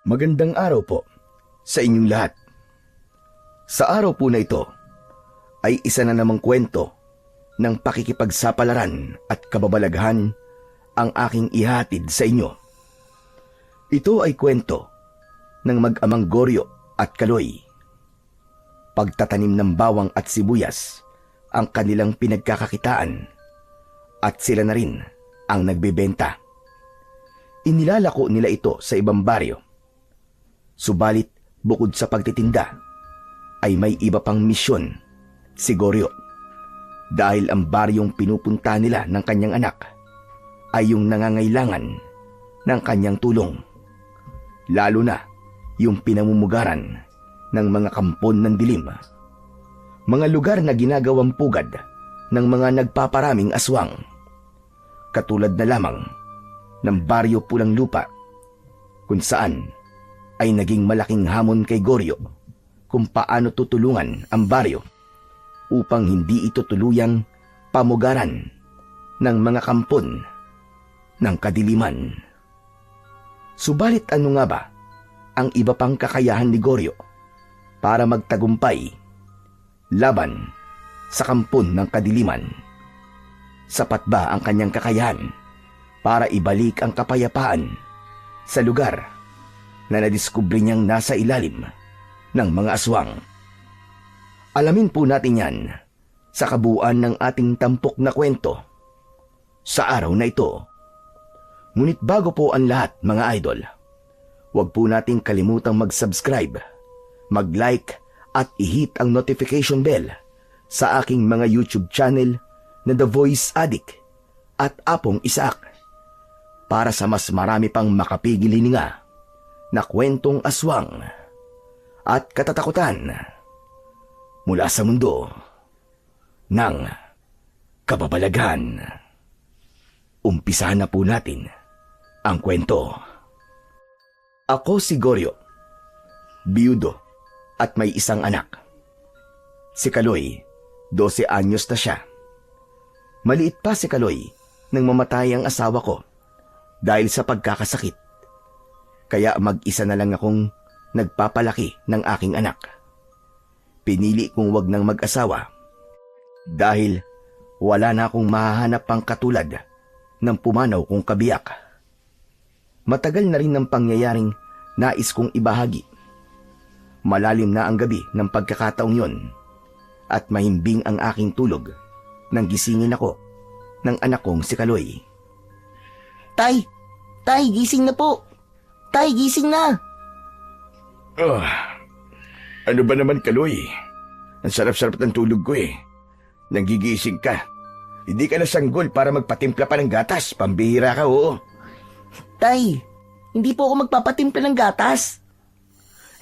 Magandang araw po sa inyong lahat. Sa araw po na ito ay isa na namang kwento ng pakikipagsapalaran at kababalaghan ang aking ihatid sa inyo. Ito ay kwento ng mag-amang Goryo at Kaloy. Pagtatanim ng bawang at sibuyas ang kanilang pinagkakakitaan at sila na rin ang nagbebenta. Inilalako nila ito sa ibang baryo. Subalit bukod sa pagtitinda ay may iba pang misyon si Goryo, dahil ang baryong pinupunta nila ng kanyang anak ay yung nangangailangan ng kanyang tulong, lalo na yung pinamumugaran ng mga kampon ng dilim, mga lugar na ginagawang pugad ng mga nagpaparaming aswang, katulad na lamang ng baryo Pulang Lupa, kung saan ay naging malaking hamon kay Goryo kung paano tutulungan ang baryo upang hindi ito tuluyang pamugaran ng mga kampon ng kadiliman. Subalit ano nga ba ang iba pang kakayahan ni Goryo para magtagumpay laban sa kampon ng kadiliman? Sapat ba ang kanyang kakayahan para ibalik ang kapayapaan sa lugar na nadiskubre niyang nasa ilalim ng mga aswang? Alamin po natin yan sa kabuuan ng ating tampok na kwento sa araw na ito. Ngunit bago po ang lahat, mga idol, huwag po nating kalimutang mag-subscribe, mag-like at i-hit ang notification bell sa aking mga YouTube channel na The Voice Addict at Apong Isaac, para sa mas marami pang makapigil hininga na kwentong aswang at katatakutan mula sa mundo ng kababalaghan. Umpisahan na po natin ang kwento. Ako si Goryo, biyudo at may isang anak. Si Kaloy, 12 anyos na siya. Maliit pa si Kaloy nang mamatay ang asawa ko dahil sa pagkakasakit. Kaya mag-isa na lang akong nagpapalaki ng aking anak. Pinili kong wag nang mag-asawa dahil wala na akong mahahanap pang katulad ng pumanaw kong kabiyak. Matagal na rin ng pangyayaring nais kong ibahagi. Malalim na ang gabi ng pagkakataong yon at mahimbing ang aking tulog nang gisingin ako ng anak kong si Kaloy. Tay! Tay, gising na po! Tay, gising na! Ano ba naman, Kaloy? Ang sarap-sarap ng tulog ko eh. Nanggigising ka. Hindi ka na sanggol para magpatimpla pa ng gatas. Pambihira ka, oo. Tay, hindi po ako magpapatimpla ng gatas.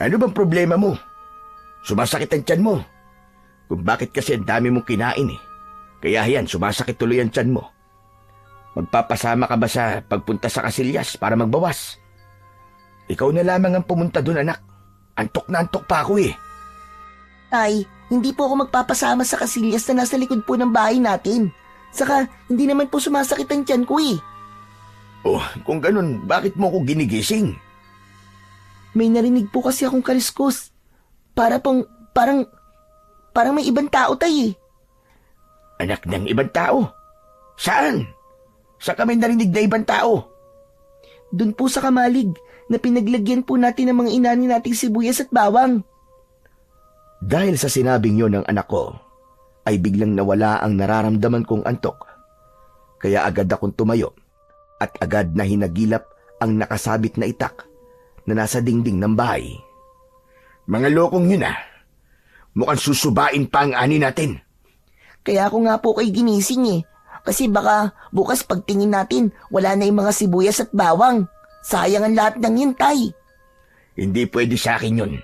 Ano bang problema mo? Sumasakit ang tiyan mo. Kung bakit kasi ang dami mong kinain eh. Kaya yan, sumasakit tuloy ang tiyan mo. Magpapasama ka ba sa pagpunta sa Casillas para magbawas? Ikaw na lamang ang pumunta doon, anak. Antok na antok pa ako eh. Tay, hindi po ako magpapasama sa Casillas na nasa likod po ng bahay natin. Saka, hindi naman po sumasakit ang tiyan ko eh. Oh, kung ganun, bakit mo ako ginigising? May narinig po kasi akong kaliskos. Parang may ibang tao, tay eh. Anak ng ibang tao? Saan? Saan ka may narinig na ibang tao? Doon po sa Kamalig, na pinaglagyan po natin ng mga inani nating sibuyas at bawang. Dahil sa sinabing yon ng anak ko, ay biglang nawala ang nararamdaman kong antok. Kaya agad akong tumayo at agad na hinagilap ang nakasabit na itak na nasa dingding ng bahay. Mga lokong yun ah. Mukhang susubain pa ang ani natin. Kaya ako nga po kay ginising eh. Kasi baka bukas pagtingin natin, wala na yung mga sibuyas at bawang. Sayang ang lahat ng yun, tay. Hindi pwede sa akin yun.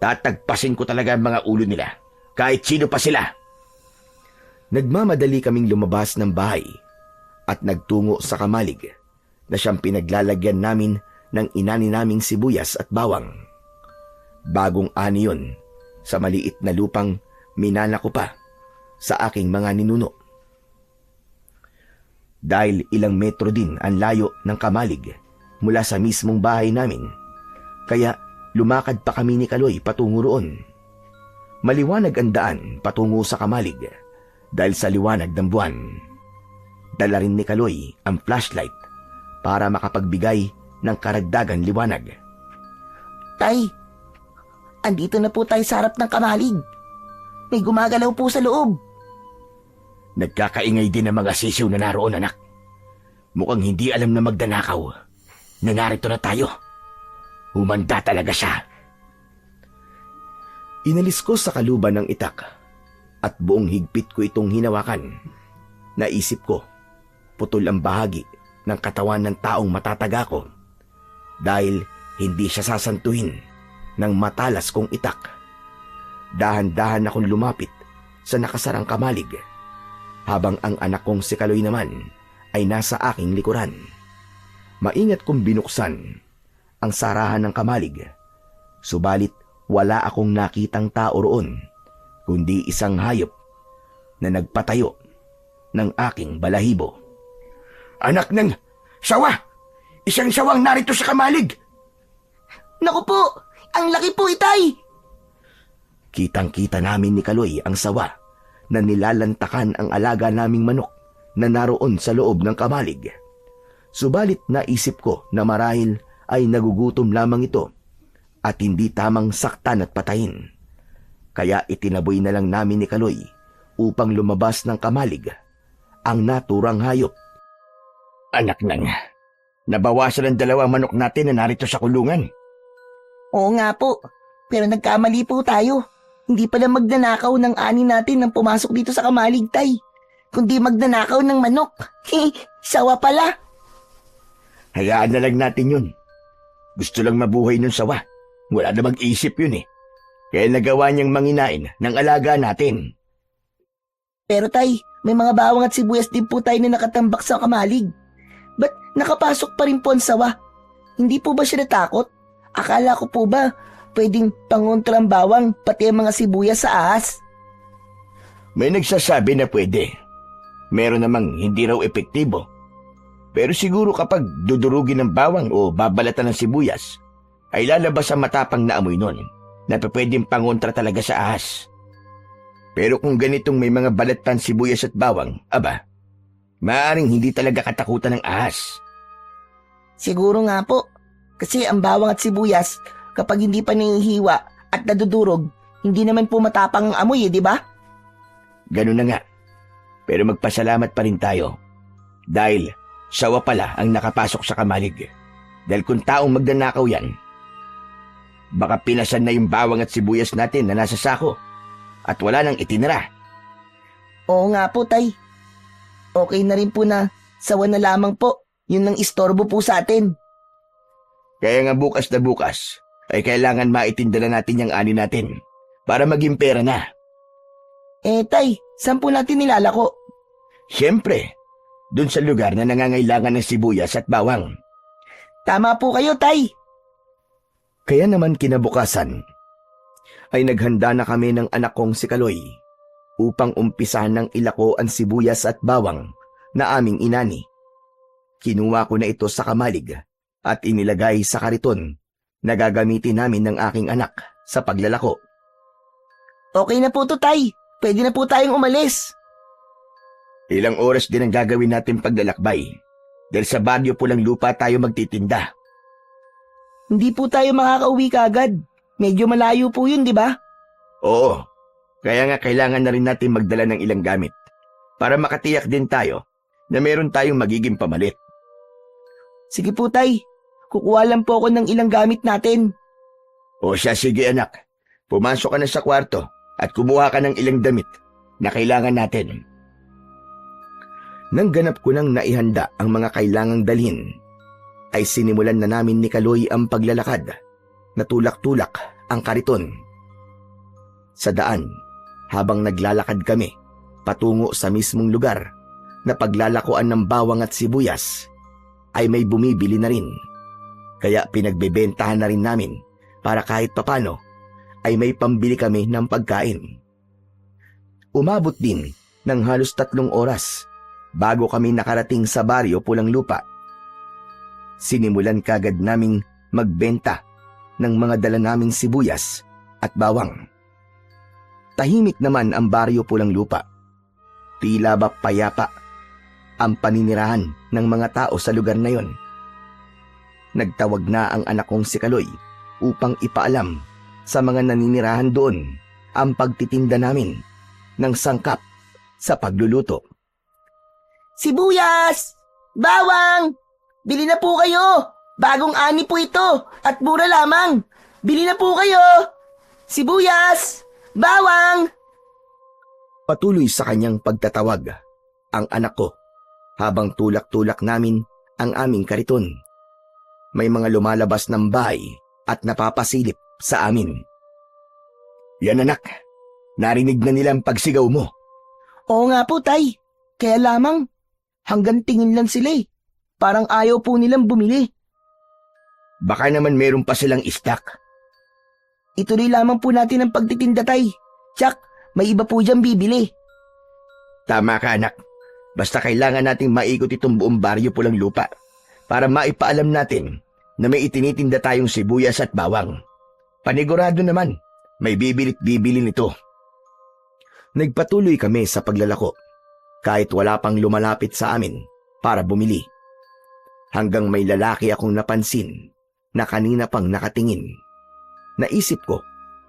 Tatagpasin ko talaga ang mga ulo nila, kahit sino pa sila. Nagmamadali kaming lumabas ng bahay at nagtungo sa Kamalig na siyang pinaglalagyan namin ng inani naming sibuyas at bawang. Bagong ani yun sa maliit na lupang minana ko pa sa aking mga ninuno. Dahil ilang metro din ang layo ng Kamalig mula sa mismong bahay namin, Kaya lumakad pa kami ni Kaloy patungo roon. Maliwanag ang daan patungo sa Kamalig dahil sa liwanag ng buwan. Dala rin ni Kaloy ang flashlight para makapagbigay ng karagdagang liwanag. Tay, andito na po tayo sa harap ng Kamalig. May gumagalaw po sa loob. Nagkakaingay din ang mga sisiw na naroon, anak. Mukhang hindi alam na magdanakaw na narito na tayo. Humanda talaga siya. Inalis ko sa kaluban ng itak at buong higpit ko itong hinawakan. Naisip ko, putol ang bahagi ng katawan ng taong matataga ko dahil hindi siya sasantuhin ng matalas kong itak. Dahan-dahan akong lumapit sa nakasarang Kamalig habang ang anak kong si Kaloy naman ay nasa aking likuran. Maingat kong binuksan ang sarahan ng Kamalig, subalit wala akong nakitang tao roon, kundi isang hayop na nagpatayo ng aking balahibo. Anak ng sawa! Isang sawang narito sa Kamalig! Naku po! Ang laki po, Itay! Kitang-kita namin ni Kaloy ang sawa na nilalantakan ang alaga naming manok na naroon sa loob ng Kamalig. Subalit naisip ko na marahil ay nagugutom lamang ito at hindi tamang saktan at patayin. Kaya itinaboy na lang namin ni Kaloy upang lumabas ng Kamalig ang naturang hayop. Anak nang, nabawasan ang dalawang manok natin na narito sa kulungan. Oo nga po, pero nagkamali po tayo. Hindi pala magnanakaw ng ani natin nang pumasok dito sa Kamalig, Tay. Kundi magnanakaw ng manok. Sawa pala. Hayaan na lang natin yun. Gusto lang mabuhay nun sawa. Wala na mag-isip yun eh. Kaya nagawa niyang manginain ng alaga natin. Pero Tay, may mga bawang at sibuyas din po tayo na nakatambak sa Kamalig. Ba't nakapasok pa rin po ang sawa? Hindi po ba siya natakot? Akala ko po ba pwedeng pangontra ang bawang pati ang mga sibuyas sa ahas? May nagsasabi na pwede. Meron namang hindi raw epektibo. Pero siguro kapag dudurugin ng bawang o babalatan ng sibuyas, ay lalabas ang matapang na amoy nun na pwedeng pangontra talaga sa ahas. Pero kung ganitong may mga balat pang sibuyas at bawang, aba, maaaring hindi talaga katakutan ng ahas. Siguro nga po. Kasi ang bawang at sibuyas, kapag hindi pa nangihiwa at nadudurog, hindi naman po matapang ang amoy di ba? Ganun na nga. Pero magpasalamat pa rin tayo. Dahil sawa pala ang nakapasok sa Kamalig. Dahil kung taong magnanakaw yan, baka pinasan na yung bawang at sibuyas natin na nasa sako at wala nang itinira. Oo nga po, Tay. Okay na rin po na sawa na lamang po. Yun ang istorbo po sa atin. Kaya nga bukas na bukas ay kailangan maitinda na natin yung ani natin para maging pera na. Tay, saan po natin nilalako? Siyempre, dun sa lugar na nangangailangan ng sibuyas at bawang. Tama po kayo, Tay. Kaya naman kinabukasan ay naghanda na kami ng anak kong si Kaloy upang umpisahan ng ilako ang sibuyas at bawang na aming inani. Kinuha ko na ito sa Kamalig at inilagay sa kariton na gagamitin namin ng aking anak sa paglalako. Okay na po to, Tay. Pwede na po tayong umalis. Ilang oras din ang gagawin natin paglalakbay dahil sa Baryo Pulang Lupa tayo magtitinda. Hindi po tayo makakauwi kaagad. Medyo malayo po yun, di ba? Oo, kaya nga kailangan na rin natin magdala ng ilang gamit para makatiyak din tayo na meron tayong magiging pamalit. Sige po, Tay. Kukuha lang po ako ng ilang gamit natin. O siya, sige anak. Pumasok ka na sa kwarto at kumuha ka ng ilang damit na kailangan natin. Nang ganap ko nang naihanda ang mga kailangang dalhin, ay sinimulan na namin ni Kaloy ang paglalakad na tulak-tulak ang kariton. Sa daan, habang naglalakad kami patungo sa mismong lugar na paglalakuan ng bawang at sibuyas, ay may bumibili na rin. Kaya pinagbebentahan na rin namin para kahit papano ay may pambili kami ng pagkain. Umabot din ng halos 3 oras bago kami nakarating sa Baryo Pulang Lupa. Sinimulan kagad naming magbenta ng mga dala naming sibuyas at bawang. Tahimik naman ang baryo Pulang Lupa. Tila ba payapa ang paninirahan ng mga tao sa lugar na yon. Nagtawag na ang anak kong si Kaloy upang ipaalam sa mga naninirahan doon ang pagtitinda namin ng sangkap sa pagluluto. Sibuyas! Bawang! Bili na po kayo! Bagong ani po ito at mura lamang. Bili na po kayo! Sibuyas! Bawang! Patuloy sa kanyang pagtatawag ang anak ko habang tulak-tulak namin ang aming kariton. May mga lumalabas ng bahay at napapasilip sa amin. Yan anak, narinig na nila ang pagsigaw mo. Oo nga po, tay. Kaya lamang, hanggang tingin lang sila eh. Parang ayaw po nilang bumili. Baka naman meron pa silang stock. Ituloy lamang po natin ang pagtitinda, tay. Tsak, may iba po dyan bibili. Tama ka anak, basta kailangan nating maikot itong buong baryo Pulang Lupa para maipaalam natin na may itinitinda tayong sibuyas at bawang. Panigurado naman, may bibilit bibili nito. Nagpatuloy kami sa paglalako kahit wala pang lumalapit sa amin para bumili. Hanggang may lalaki akong napansin na kanina pang nakatingin. Naisip ko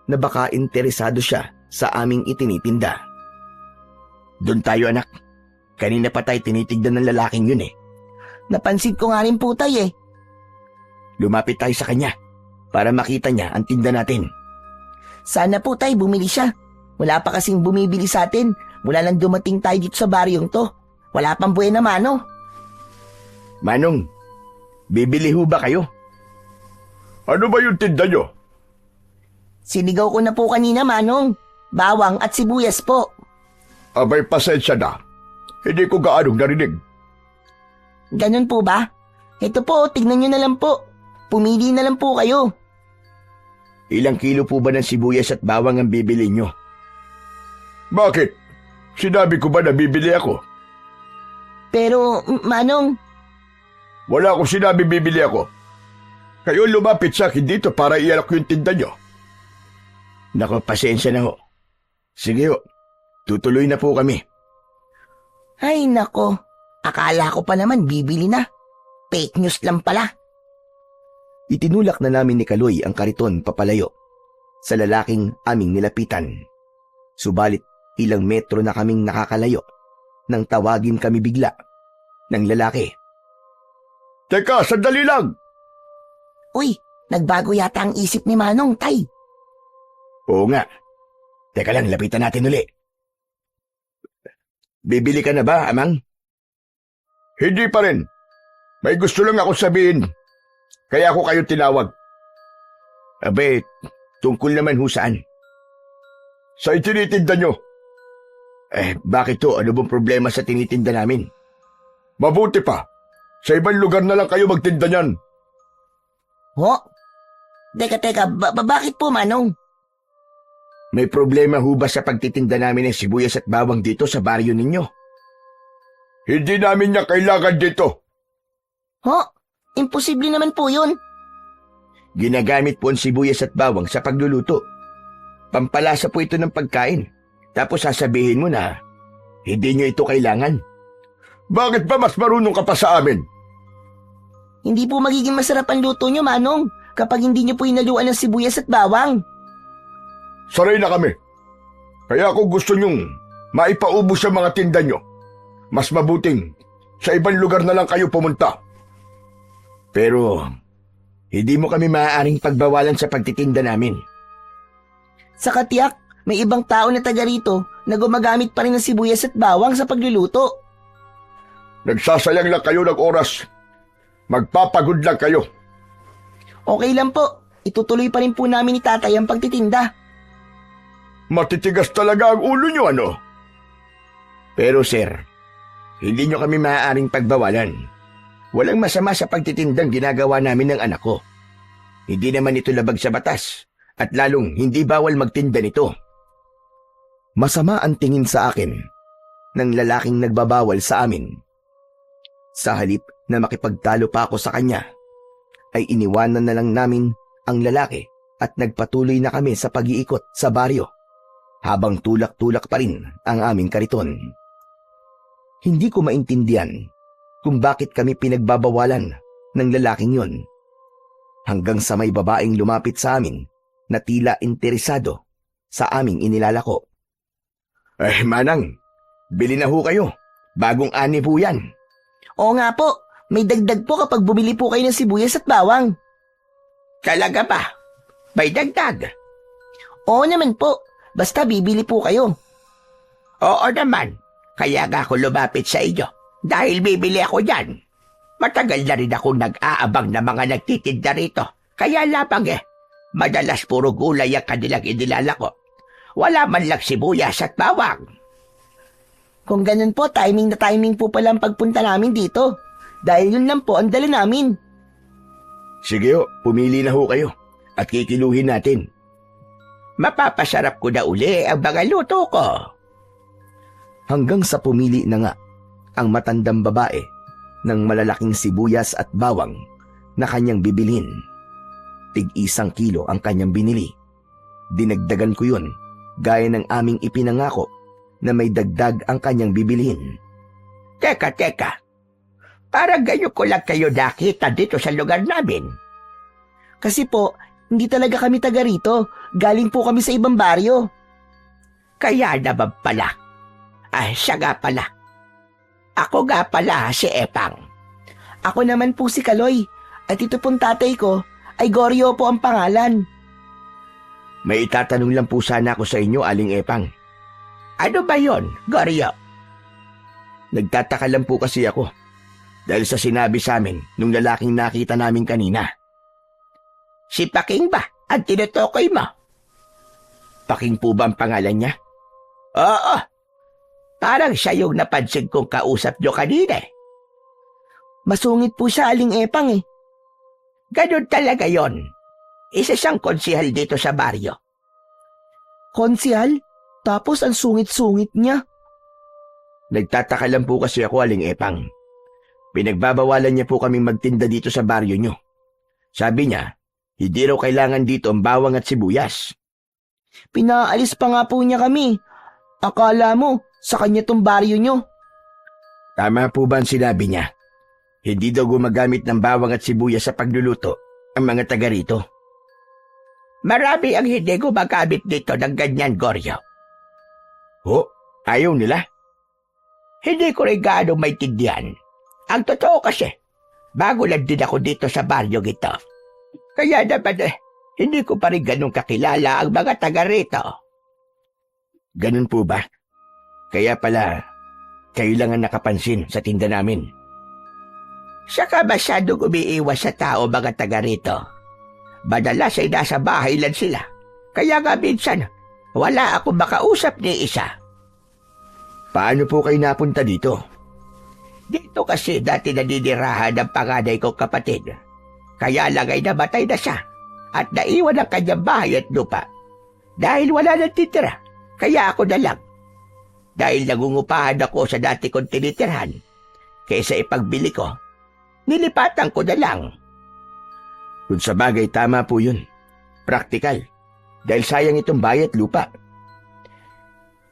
na baka interesado siya sa aming itinitinda. Doon tayo anak, kanina pa tayo tinitignan ng lalaking yun eh. Napansin ko nga rin po, tay eh. Lumapit tayo sa kanya para makita niya ang tinda natin. Sana po, tay, bumili siya. Wala pa kasing bumibili sa atin mula nang dumating tayo dito sa baryong to. Wala pang buhay na mano. Manong, bibili ho ba kayo? Ano ba yung tinda nyo? Sinigaw ko na po kanina, manong. Bawang at sibuyas po. Abay, pasensya na. Hindi ko gaanong narinig. Ganun po ba? Ito po, tignan nyo na lang po. Pumili na lang po kayo. Ilang kilo po ba ng sibuyas at bawang ang bibili nyo? Bakit? Sinabi ko ba na bibili ako? Pero, manong, Wala akong sinabi bibili ako. Kayo lumapit sa akin dito para ialok yung tinda nyo. Nako, pasensya na ho. Sige ho, tutuloy na po kami. ay nako. Akala ko pa naman bibili na. Fake news lang pala. Itinulak na namin ni Kaloy ang kariton papalayo sa lalaking aming nilapitan. Subalit ilang metro na kaming nakakalayo nang tawagin kami bigla ng lalaki. Teka, sandali lang! Uy, nagbago yata ang isip ni Manong, tay. Oo nga. Teka lang, lapitan natin uli. Bibili ka na ba, Amang? Hindi pa rin. May gusto lang ako sabihin. Kaya ako kayo tinawag. Abe, tungkol naman ho saan? Sa itinitinda nyo. Bakit to? Ano bang problema sa tinitinda namin? Mabuti pa. Sa ibang lugar na lang kayo magtinda niyan. Ho? Teka, bakit po, Manong? May problema ho ba sa pagtitinda namin ng sibuyas at bawang dito sa baryo ninyo? Hindi namin niya kailangan dito. Ho? Imposible naman po yun. Ginagamit po ang sibuyas at bawang sa pagluluto. Pampalasa po ito ng pagkain. Tapos sasabihin mo na hindi nyo ito kailangan. Bakit ba mas marunong ka pa sa amin? Hindi po magiging masarap ang luto nyo, Manong, kapag hindi nyo po inaluan ng sibuyas at bawang. Saray na kami. Kaya kung gusto nyong maipaubos sa mga tinda nyo, mas mabuting sa ibang lugar na lang kayo pumunta. Pero hindi mo kami maaaring pagbawalan sa pagtitinda namin. Sa katiyak, may ibang tao na taga rito na gumagamit pa rin ng sibuyas at bawang sa pagluluto. Nagsasayang lang kayo ng oras. Magpapagod lang kayo. Okay lang po, itutuloy pa rin po namin ni tatay ang pagtitinda. Matitigas talaga ang ulo nyo, ano? Pero sir, hindi nyo kami maaaring pagbawalan. Walang masama sa pagtitindang ginagawa namin ng anak ko. Hindi naman ito labag sa batas at lalong hindi bawal magtinda nito. Masama ang tingin sa akin ng lalaking nagbabawal sa amin. Sa halip na makipagtalo pa ako sa kanya, ay iniwanan na lang namin ang lalaki at nagpatuloy na kami sa pag-iikot sa baryo habang tulak-tulak pa rin ang aming kariton. Hindi ko maintindihan kung bakit kami pinagbabawalan ng lalaking yon. Hanggang sa may babaeng lumapit sa amin na tila interesado sa aming inilalako. Manang, bili na ho kayo. Bagong ani po yan. Oo nga po, may dagdag po kapag bumili po kayo ng sibuyas at bawang. Talaga ba? May dagdag? Oo naman po, basta bibili po kayo. Oo naman. Kaya nga ako lumapit sa inyo. Dahil bibili ako dyan. Matagal na rin ako nag-aabang na mga nagtitinda rito. Kaya lapang madalas puro gulay ang kanilang inilalako. Wala man lang sibuyas at bawang. Kung ganun po, timing na timing po pala ang pagpunta namin dito. Dahil yun lang po ang dala namin. Sige ho, pumili na ho kayo at kikiluhin natin. Mapapasarap ko na uli ang mga luto ko. Hanggang sa pumili na nga ang matandang babae ng malalaking sibuyas at bawang na kanyang bibilhin. Tig-1 kilo ang kanyang binili. Dinagdagan ko yun gaya ng aming ipinangako na may dagdag ang kanyang bibilhin. Teka. Parang ganyan ko lang kayo nakita dito sa lugar namin. Kasi po, hindi talaga kami taga rito. Galing po kami sa ibang baryo. Kaya naman pala. Siya nga pala. Ako nga pala si Epang. Ako naman po si Kaloy. At ito pong tatay ko ay Goryo po ang pangalan. May itatanong lang po sana ako sa inyo, Aling Epang. Ano ba yon, Goryo? Nagtataka lang po kasi ako dahil sa sinabi sa amin nung lalaking nakita namin kanina. Si Paking ba ang tinutukoy mo? Paking po ba ang pangalan niya? Oo. Parang siya yung napansin kong kausap nyo kanina. Masungit po siya, Aling Epang eh. Ganun talaga yon. Isa siyang konsihal dito sa baryo. Konsihal? Tapos ang sungit-sungit niya. Nagtataka lang po kasi ako, Aling Epang. Pinagbabawalan niya po kaming magtinda dito sa baryo niyo. Sabi niya, hindi raw kailangan dito ang bawang at sibuyas. Pinaalis pa nga po niya kami. Akala mo, sa kanya tong baryo niyo. Tama po ba ang sinabi niya? Hindi daw gumagamit ng bawang at sibuyas sa pagluluto ang mga taga rito. Marami ang hindi gumagamit dito ng ganyan, Goryo. Ayaw nila? Hindi ko rin gaano maintindihan. Ang totoo kasi, bago lang din ako dito sa baryo ito. Kaya naman hindi ko pa rin ganun kakilala ang mga taga rito. Ganun po ba? Kaya pala, kayo lang ang nakapansin sa tinda namin. Saka masyadong umiiwas sa tao mga taga rito. Madalas ay nasa bahay lang sila. Kaya nga minsan, wala akong makausap ni isa. Paano po kayo napunta dito? Dito kasi dati naninirahan ng panganay kong kapatid. Kaya lang ay namatay na siya at naiwan ang kanyang bahay at lupa. Dahil wala nang titira, kaya ako na lang. Dahil nangungupahan ako sa dati kong tinitirhan, kaysa ipagbili ko, nilipatan ko na lang. Kung sa bagay, tama po yun. Praktikal. Dahil sayang itong bayat lupa.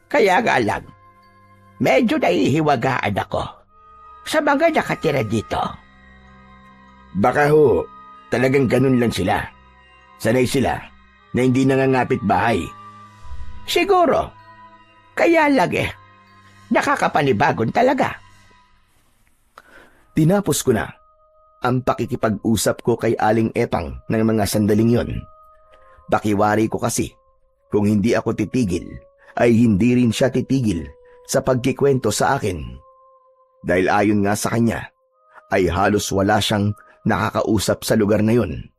Kaya nga lang, medyo nahihiwagaan ako sa mga nakatira dito. Baka ho, talagang ganun lang sila. Sanay sila na hindi nangangapit bahay. Siguro. Kaya lang nakakapanibagon talaga. Tinapos ko na ang pakikipag-usap ko kay Aling Epang ng mga sandaling yon. Bakiwari ko kasi, kung hindi ako titigil, ay hindi rin siya titigil sa pagkikwento sa akin. Dahil ayon nga sa kanya, ay halos wala siyang nakakausap sa lugar na yon.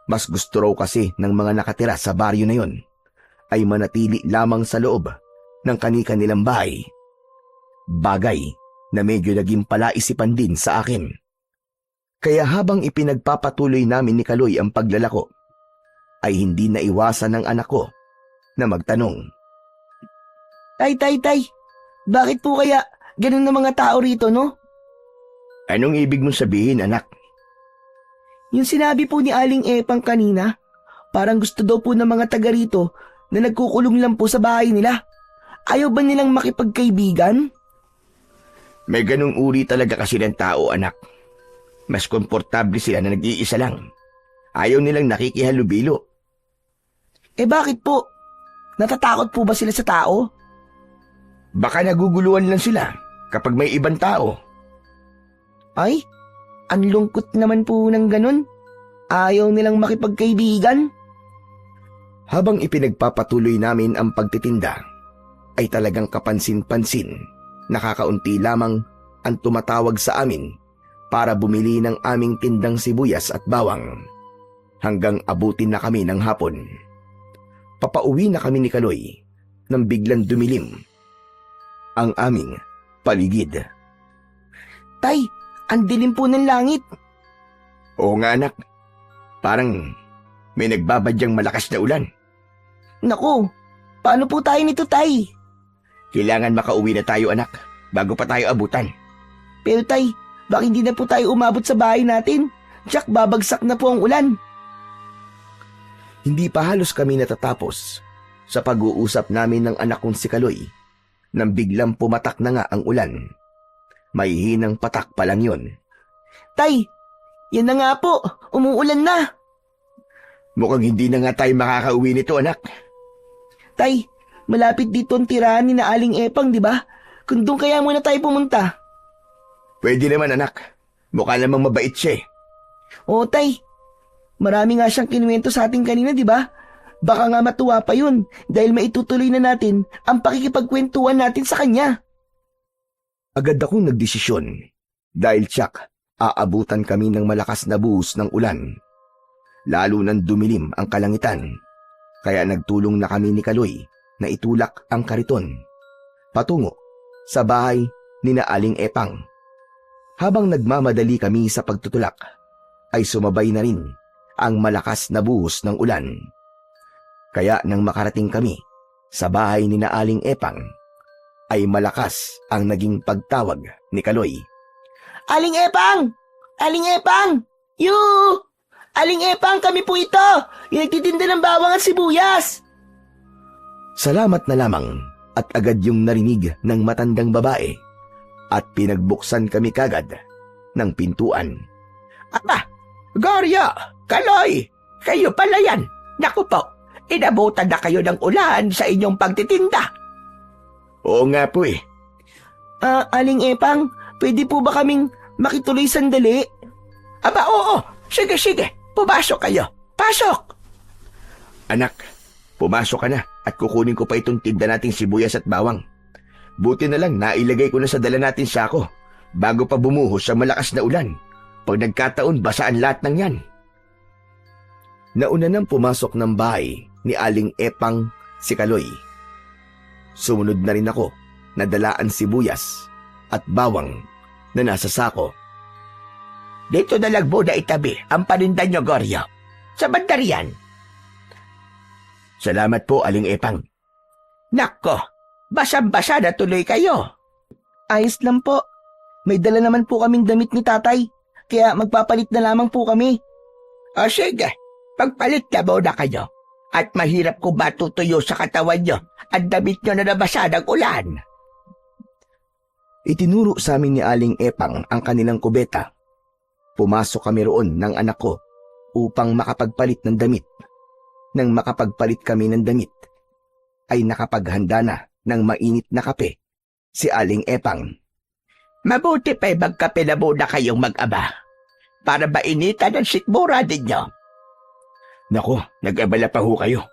Mas gusto raw kasi ng mga nakatira sa baryo na yon ay manatili lamang sa loob ng kani-kanilang bahay. Bagay na medyo naging palaisipan din sa akin. Kaya habang ipinagpapatuloy namin ni Kaloy ang paglalako, ay hindi naiwasan ng anak ko na magtanong. Tay, bakit po kaya ganun na mga tao rito, no? Anong ibig mong sabihin, anak? Yung sinabi po ni Aling Epang kanina, Parang gusto daw po ng mga taga rito na nagkukulong lang po sa bahay nila. Ayaw ba nilang makipagkaibigan? May ganung uri talaga kasi ng tao, anak. Mas komportable sila na nag-iisa lang. Ayaw nilang nakikihalubilo. Bakit po? Natatakot po ba sila sa tao? Baka naguguluhan lang sila kapag may ibang tao. Ay, ang lungkot naman po ng ganun. Ayaw nilang makipagkaibigan. Habang ipinagpapatuloy namin ang pagtitinda, ay talagang kapansin-pansin, nakakaunti lamang ang tumatawag sa amin para bumili ng aming tindang sibuyas at bawang. Hanggang abutin na kami ng hapon. Papauwi na kami ni Kaloy nang biglang dumilim ang aming paligid. Tay, ang dilim po ng langit. Oo nga, anak. Parang may nagbabadyang malakas na ulan. Naku, paano po tayo nito, Tay? Kailangan makauwi na tayo, anak, bago pa tayo abutan. Pero Tay, bakit hindi na po tayo umabot sa bahay natin? Jack, babagsak na po ang ulan. Hindi pa halos kami natatapos sa pag-uusap namin ng anak kong si Kaloy nang biglang pumatak na nga ang ulan. May hinang patak pa lang yun. Tay, yan na nga po, umuulan na. Mukhang hindi na nga tayo makakauwi nito, anak. Tay, malapit dito ang tirahan ni na Aling Epang, di ba? Kung doon kaya muna tayo pumunta. Pwede naman, anak. Mukha namang mabait siya eh. Oo, Tay. Marami nga siyang kinuwento sa atin kanina, di ba? Baka nga matuwa pa yun dahil maitutuloy na natin ang pakikipagkwentuhan natin sa kanya. Agad akong nagdesisyon dahil tsak aabutan kami ng malakas na buhos ng ulan. Lalo nang dumilim ang kalangitan. Kaya nagtulong na kami ni Kaloy na itulak ang kariton patungo sa bahay ni na Aling Epang. Habang nagmamadali kami sa pagtutulak, ay sumabay na rin ang malakas na buhos ng ulan. Kaya nang makarating kami sa bahay ni na Aling Epang, ay malakas ang naging pagtawag ni Kaloy. Aling Epang! Aling Epang! Yoo! Aling Epang, kami po ito! Yung nagtitinda ng bawang at sibuyas! Salamat na lamang at agad yung narinig ng matandang babae at pinagbuksan kami kagad ng pintuan. Aba, Goryo, Kaloy, kayo pala yan. Naku po, inabutan na kayo ng ulan sa inyong pagtitinda. Oo nga po eh. Aling Epang, pwede po ba kaming makituloy sandali? Aba, oo. Sige, sige. Pumasok kayo. Pasok! Anak, pumasok ka na at kukunin ko pa itong tinda nating sibuyas at bawang. Buti na lang nailagay ko na sa dala natin sako bago pa bumuhos sa malakas na ulan. Pag nagkataon, basaan lahat ng yan. Nauna nang pumasok ng bahay ni Aling Epang si Kaloy. Sumunod na rin ako na dalaan sibuyas at bawang na nasa sako. Dito na lang muna itabi ang paninda nyo, Goryo. Sa banda riyan. Salamat po, Aling Epang. Nako, basang-basa na tuloy kayo. Ayos lang po. May dala naman po kaming damit ni tatay, kaya magpapalit na lamang po kami. O sige, pagpalit na muna kayo. At mahirap kung matutuyo sa katawan nyo ang damit nyo na nabasa ng ulan. Itinuro sa amin ni Aling Epang ang kanilang kubeta. Pumasok kami roon ng anak ko upang makapagpalit ng damit. Nang makapagpalit kami ng damit, ay nakapaghanda na ng mainit na kape si Aling Epang. Mabuti pa'y magkape na muna kayong mag-aba para mainitan ang sikmura ninyo. Naku, nag-abala pa ho kayo.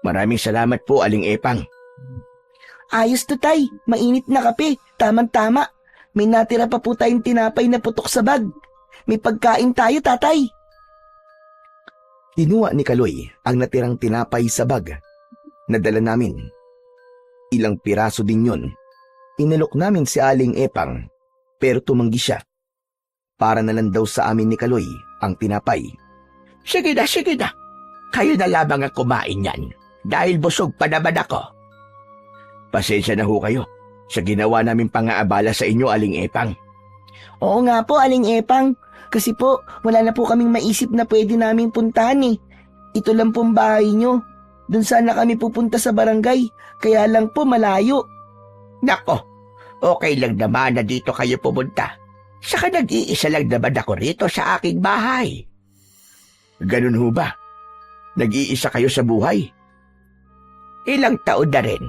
Maraming salamat po, Aling Epang. Ayos to, tay. Mainit na kape. Tamang-tama. May natira pa po tayong tinapay na putok sa bag. May pagkain tayo, tatay. Kinuha ni Kaloy ang natirang tinapay sa bag. Nadala namin. Ilang piraso din yun. Inalok namin si Aling Epang, pero tumanggi siya. Para na lang daw sa amin ni Kaloy ang tinapay. Sige na, sige na. Kayo na lamang ang kumain yan, dahil busog pa naman ako. Pasensya na ho kayo sa ginawa namin pang-aabala sa inyo, Aling Epang. Oo nga po, Aling Epang. Kasi po, wala na po kaming maisip na pwede namin puntahan eh. Ito lang pong bahay nyo. Doon sana kami pupunta sa barangay, kaya lang po malayo. Nako, okay lang naman na dito kayo pumunta. Saka nag-iisa lang naman ako rito sa aking bahay. Ganun ho ba? Nag-iisa kayo sa buhay? Ilang taon na rin,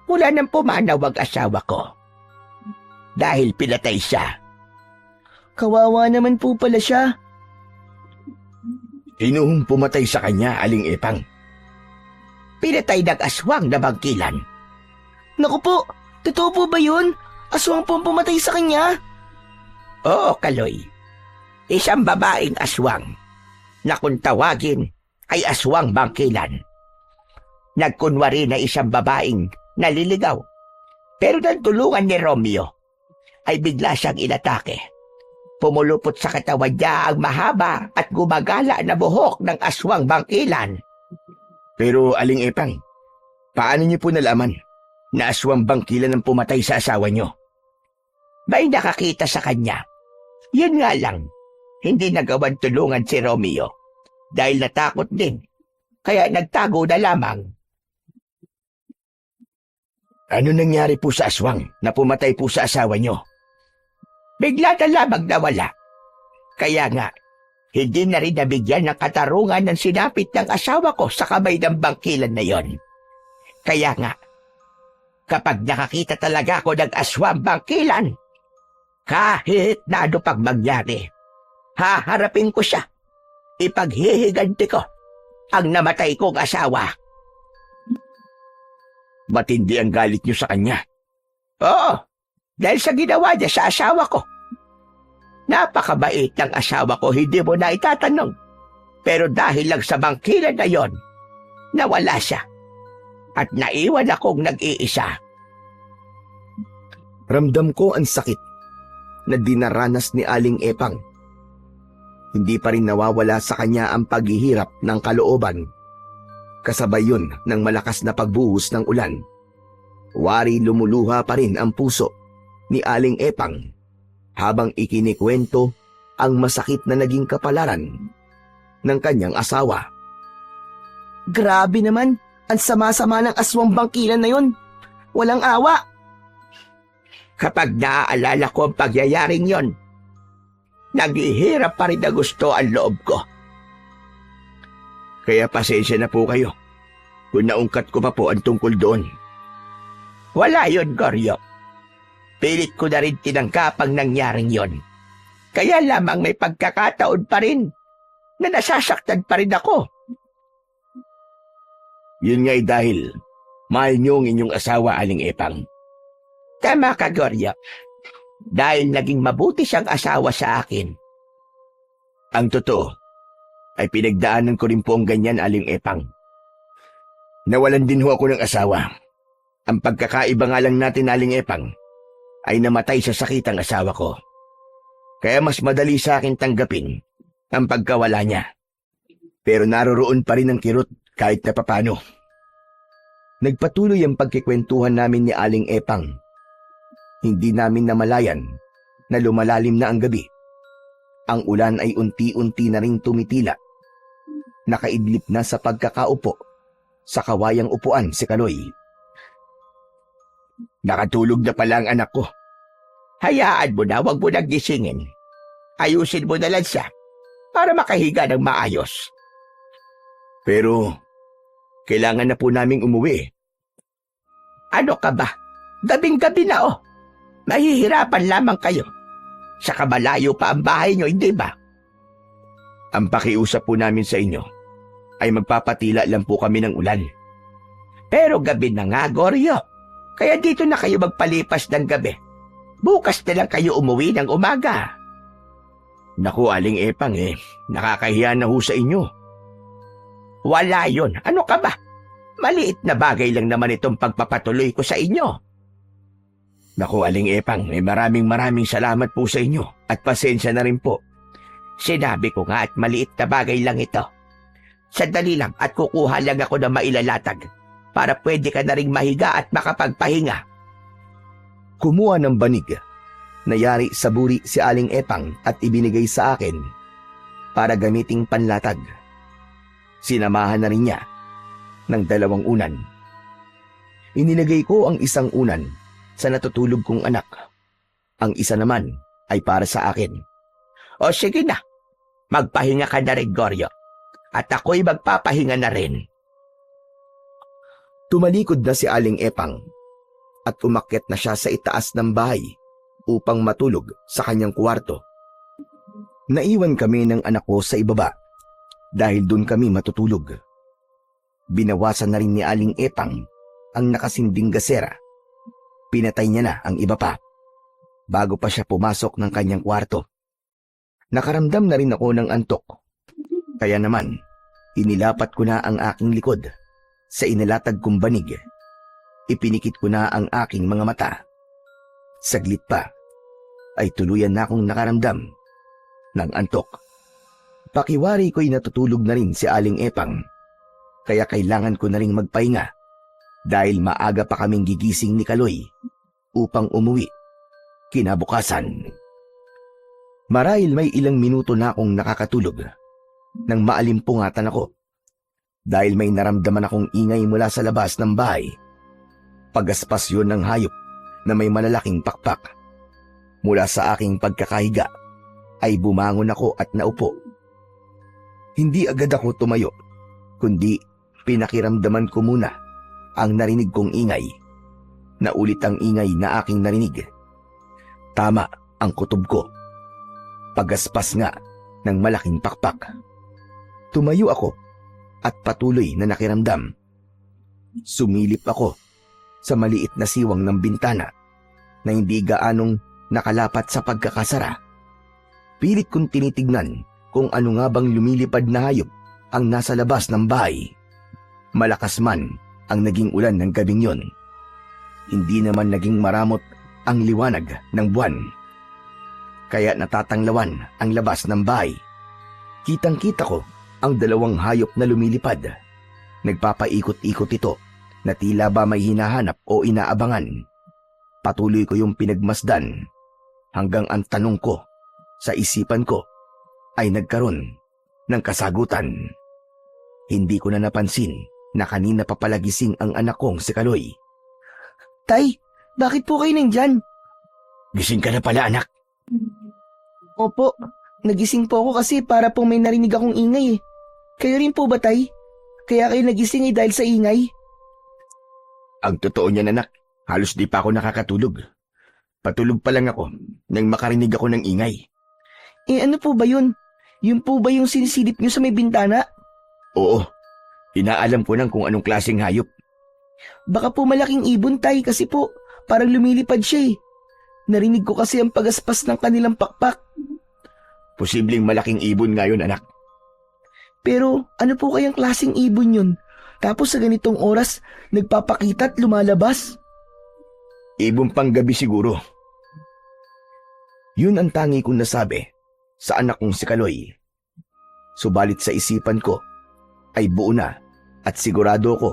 wala nang pumanaw ang asawa ko. Dahil pinatay siya. Kawawa naman po pala siya. Sino hong pumatay sa kanya, Aling Epang? Pinatay ng aswang na bangkilan. Naku po, totoo po ba yun? Aswang po ang pumatay sa kanya? Oo, Kaloy. Isang babaeng aswang na kung tawagin ay aswang bangkilan. Nagkunwari na isang babaeng naliligaw. Pero nang tulungan ni Romeo, ay bigla siyang inatake. Pumulupot sa katawan niya ang mahaba at gumagala na buhok ng aswang bangkilan. Pero Aling Epang, paano niyo po nalaman na aswang bangkilan ang pumatay sa asawa niyo? May nakakita sa kanya. Yun nga lang, hindi nagawan tulungan si Romeo dahil natakot din. Kaya nagtago na lamang. Ano nangyari po sa aswang na pumatay po sa asawa niyo? Bigla na lamang nawala. Kaya nga, hindi na rin nabigyan ng katarungan ng sinapit ng asawa ko sa kamay ng bangkilan na yon. Kaya nga, kapag nakakita talaga ako ng aswang bangkilan, kahit na ano pang mangyari, haharapin ko siya. Ipaghihiganti ko ang namatay kong asawa. Matindi ang galit niyo sa kanya. Oo, dahil sa ginawa niya sa asawa ko. Napakabait ng asawa ko, hindi mo na itatanong. Pero dahil lang sa bangkilan na yon, nawala siya. At naiwan akong nag-iisa. Ramdam ko ang sakit na dinaranas ni Aling Epang. Hindi pa rin nawawala sa kanya ang paghihirap ng kalooban. Kasabay yun ng malakas na pagbuhos ng ulan. Wari lumuluha pa rin ang puso ni Aling Epang habang ikinikwento ang masakit na naging kapalaran ng kanyang asawa. Grabe naman, ang sama-sama ng aswang bangkilan na yun. Walang awa. Kapag naaalala ko ang pagyayaring yon, naghihirap pa rin na gusto ang loob ko. Kaya pasensya na po kayo kung naungkat ko pa po ang tungkol doon. Wala yon, Goryo. Pilit ko na rin tinanggap ang nangyaring yon. Kaya lamang may pagkakataon pa rin na nasasaktan pa rin ako. Yun nga'y dahil mahal niyo ang inyong asawa, Aling Epang. Tama ka, Goryo. Dahil naging mabuti siyang asawa sa akin. Ang totoo ay pinagdaanan ko rin po ang ganyan, Aling Epang. Nawalan din ho ako ng asawa. Ang pagkakaiba nga lang natin, Aling Epang, ay namatay sa sakit ang asawa ko. Kaya mas madali sa akin tanggapin ang pagkawala niya. Pero naroroon pa rin ang kirot kahit na papano. Nagpatuloy ang pagkikwentuhan namin ni Aling Epang. Hindi namin namalayan na lumalalim na ang gabi. Ang ulan ay unti-unti na ring tumitila. Nakaidlip na sa pagkakaupo sa kawayang upuan si Kaloy. Nakatulog na pala ang anak ko. Hayaan mo na, wag mo nang gisingin. Ayusin mo na lang siya para makahiga ng maayos. Pero kailangan na po naming umuwi. Ano ka ba? Gabing-gabi na oh. Mahihirapan lamang kayo. Saka malayo pa ang bahay nyo, hindi ba? Ang pakiusap po namin sa inyo ay magpapatila lang po kami ng ulan. Pero gabi na nga, Goryo. Kaya dito na kayo magpalipas ng gabi. Bukas na lang kayo umuwi ng umaga. Naku, Aling Epang nakakahiya na ho sa inyo. Wala yun. Ano ka ba? Maliit na bagay lang naman itong pagpapatuloy ko sa inyo. Naku, Aling Epang, maraming salamat po sa inyo at pasensya na rin po. Sinabi ko nga at maliit na bagay lang ito. Sandali lang at kukuha lang ako ng mailalatag para pwede ka na ring mahiga at makapagpahinga. Kumuha ng banig. Nayari sa buri si Aling Epang at ibinigay sa akin para gamiting panlatag. Sinamahan na rin niya ng 2 unan. Inilagay ko ang isang unan sa natutulog kong anak. Ang isa naman ay para sa akin. O sige na, magpahinga ka na rin, Goryo. At ako'y magpapahinga na rin. Tumalikod na si Aling Epang at umakyat na siya sa itaas ng bahay upang matulog sa kanyang kwarto. Naiwan kami ng anak ko sa ibaba dahil doon kami matutulog. Binawasan na rin ni Aling Epang ang nakasinding gasera. Pinatay niya na ang iba pa bago pa siya pumasok ng kanyang kwarto. Nakaramdam na rin ako ng antok. Kaya naman, inilapat ko na ang aking likod sa inilatag kong banig. Ipinikit ko na ang aking mga mata. Saglit pa, ay tuluyan na akong nakaramdam ng antok. Pakiwari ko'y natutulog na rin si Aling Epang, kaya kailangan ko na rin magpahinga dahil maaga pa kaming gigising ni Kaloy upang umuwi kinabukasan. Marahil may ilang minuto na akong nakakatulog nang maalimpungatan ako dahil may naramdaman akong ingay mula sa labas ng bahay. Pagaspas yun ng hayop na may malalaking pakpak. Mula sa aking pagkakahiga ay bumangon ako at naupo. Hindi agad ako tumayo, kundi pinakiramdaman ko muna ang narinig kong ingay. Naulit ang ingay na aking narinig. Tama ang kutob ko. Pagaspas nga ng malaking pakpak. Tumayo ako at patuloy na nakiramdam. Sumilip ako sa maliit na siwang ng bintana na hindi gaanong nakalapat sa pagkakasara. Pilit kong tinitignan kung ano nga bang lumilipad na hayop ang nasa labas ng bahay. Malakas man ang naging ulan ng gabing yon. Hindi naman naging maramot ang liwanag ng buwan. Kaya natatanglawan ang labas ng bahay. Kitang-kita ko ang 2 hayop na lumilipad. Nagpapaikot-ikot ito na tila ba may hinahanap o inaabangan. Patuloy ko yung pinagmasdan hanggang ang tanong ko sa isipan ko ay nagkaroon ng kasagutan. Hindi ko na napansin na kanina pa pala gising ang anak kong si Kaloy. Tay, bakit po kayo nandyan? Gising ka na pala, anak. Opo, nagising po ako kasi para pong may narinig akong ingay eh. Kayo rin po ba, Tay? Kaya kayo nagising dahil sa ingay? Ang totoo niyan, anak, halos di pa ako nakakatulog. Patulog pa lang ako nang makarinig ako ng ingay. Eh ano po ba yun? Yun po ba yung sinisilip nyo sa may bintana? Oo, inaalam ko nang kung anong klaseng hayop. Baka po malaking ibon, Tay, kasi po parang lumilipad siya eh. Narinig ko kasi ang pagaspas ng kanilang pakpak. Posibleng malaking ibon nga yun, anak. Pero ano po kayang klaseng ibon yun? Tapos sa ganitong oras, nagpapakita at lumalabas? Ibon pang gabi siguro. Yun ang tangi kong nasabi sa anak kong si Kaloy. Subalit sa isipan ko ay buo na at sigurado ko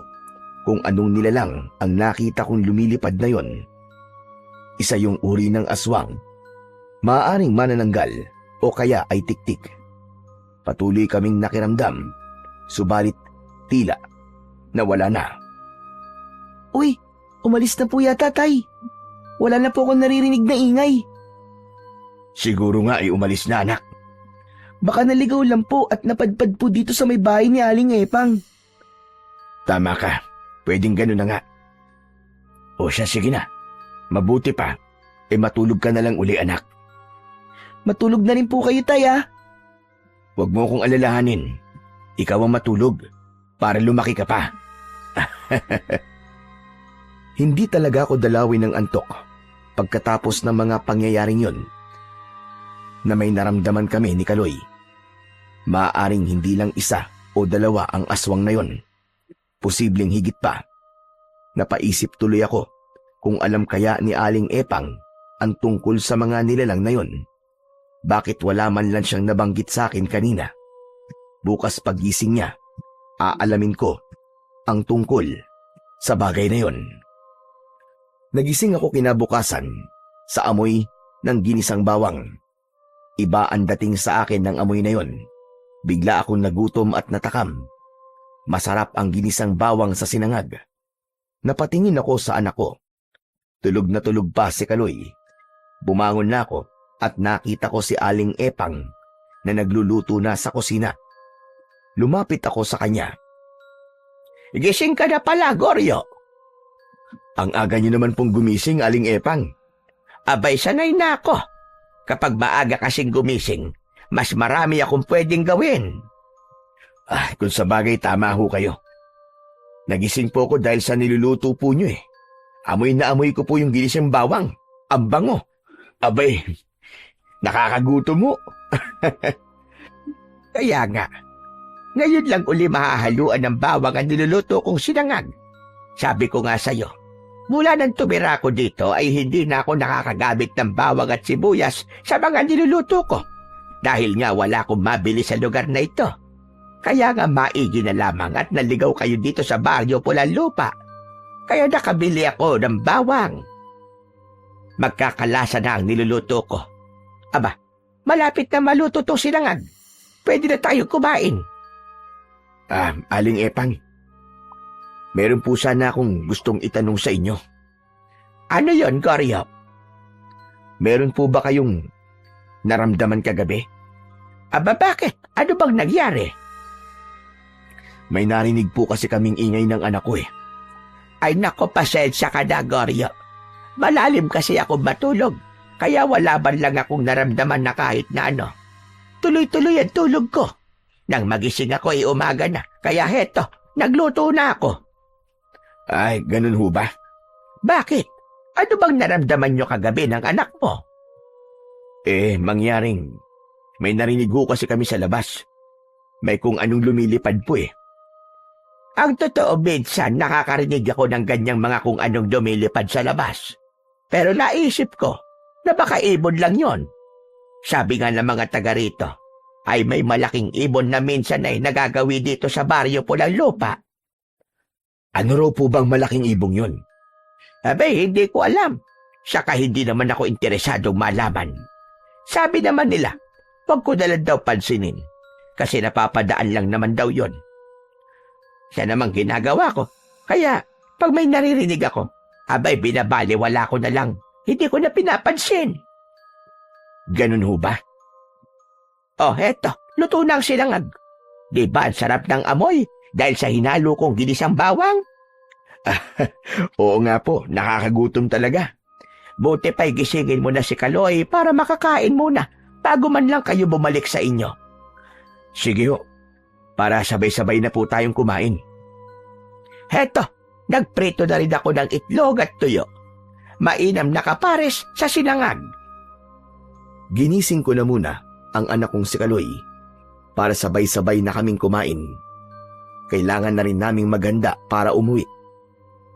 kung anong nilalang ang nakita kong lumilipad na yon. Isa yung uri ng aswang, maaaring manananggal o kaya ay tiktik. Patuloy kaming nakiramdam, subalit tila nawala na. Uy, umalis na po yata, Tay. Wala na po akong naririnig na ingay. Siguro nga ay umalis na, anak. Baka naligaw lang po at napadpad po dito sa may bahay ni Aling Epang. Tama ka, pwedeng ganun na nga. O siya, sige na. Mabuti pa, matulog ka na lang uli, anak. Matulog na rin po kayo, Tay, ah. Huwag mo akong alalahanin. Ikaw ang matulog para lumaki ka pa. Hindi talaga ako dalawin ng antok pagkatapos ng mga pangyayaring yon na may naramdaman kami ni Kaloy. Maaaring hindi lang 1 o 2 ang aswang na yon. Posibleng higit pa. Napaisip tuloy ako kung alam kaya ni Aling Epang ang tungkol sa mga nilalang na yon. Bakit wala man lang siyang nabanggit sa akin kanina? Bukas paggising niya, aalamin ko ang tungkol sa bagay na yon. Nagising ako kinabukasan sa amoy ng ginisang bawang. Iba ang dating sa akin ng amoy na yon. Bigla akong nagutom at natakam Masarap ang ginisang bawang sa sinangag. Napatingin ako sa anak ko. Tulog na tulog pa si Kaloy. Bumangon na ako at nakita ko si Aling Epang na nagluluto na sa kusina. Lumapit ako sa kanya. Gising ka na pala, Goryo. Ang aga niyo naman pong gumising, Aling Epang. Abay, sanay na ako. Kapag maaga kasing gumising, mas marami akong pwedeng gawin. Kung sa bagay tama ho kayo. Nagising po ako dahil sa niluluto po niyo eh. Amoy na amoy ko po yung ginisang bawang. Ang bango. Abay, nakakagutom mo. Kaya nga, ngayon lang uli mahahaluan ng bawang ang niluluto kong sinangag. Sabi ko nga sa'yo, mula nang tumira ko dito ay hindi na ako nakakagamit ng bawang at sibuyas sa mga niluluto ko. Dahil nga wala akong mabili sa lugar na ito. Kaya nga maigi na lamang at naligaw kayo dito sa baryo Pulanlupa. Kaya nakabili ako ng bawang. Magkakalasa na ang niluluto ko. Aba, malapit na maluto to sinangag. Pwede na tayo kumain. Aling Epang, meron po sana akong gustong itanong sa inyo. Ano yon, Goryo? Meron po ba kayong naramdaman kagabi? Aba, bakit? Ano bang nangyari? May narinig po kasi kaming ingay ng anak ko eh. Ay nako, pasensya ka na, Goryo. Malalim kasi ako matulog, kaya wala man lang akong naramdaman na kahit na ano. Tuloy-tuloy ang tulog ko. Nang magising ako ay umaga na, kaya heto, nagluto na ako. Ay, ganun ho ba? Bakit? Ano bang naramdaman nyo kagabi ng anak mo? Mangyaring may narinig ho kasi kami sa labas. May kung anong lumilipad po eh. Ang totoo, minsan nakakarinig ako ng ganyang mga kung anong lumilipad sa labas. Pero naisip ko na baka ibon lang yon. Sabi nga ng mga taga rito, ay may malaking ibon na minsan ay nagagawi dito sa baryo Pulanlupa. Ano raw po bang malaking ibong yon? Abay, hindi ko alam. Saka hindi naman ako interesadong malaman. Sabi naman nila, wag ko na lang daw pansinin. Kasi napapadaan lang naman daw yon. Siya namang ginagawa ko. Kaya, pag may naririnig ako, abay binabaliwala ko na lang. Hindi ko na pinapansin. Ganun ho ba? Oh, heto, luto na ang sinangag. Di ba ang sarap ng amoy dahil sa hinalo kong ginisang bawang? Oo nga po, nakakagutom talaga. Buti pa'y gisingin mo na si Kaloy para makakain muna bago man lang kayo bumalik sa inyo. Sige ho, para sabay-sabay na po tayong kumain. Heto, nagprito na rin ako ng itlog at tuyo. Mainam na kapares sa sinangag. Ginising ko na muna ang anak kong si Kaloy para sabay-sabay na kaming kumain. Kailangan na rin naming maghanda para umuwi.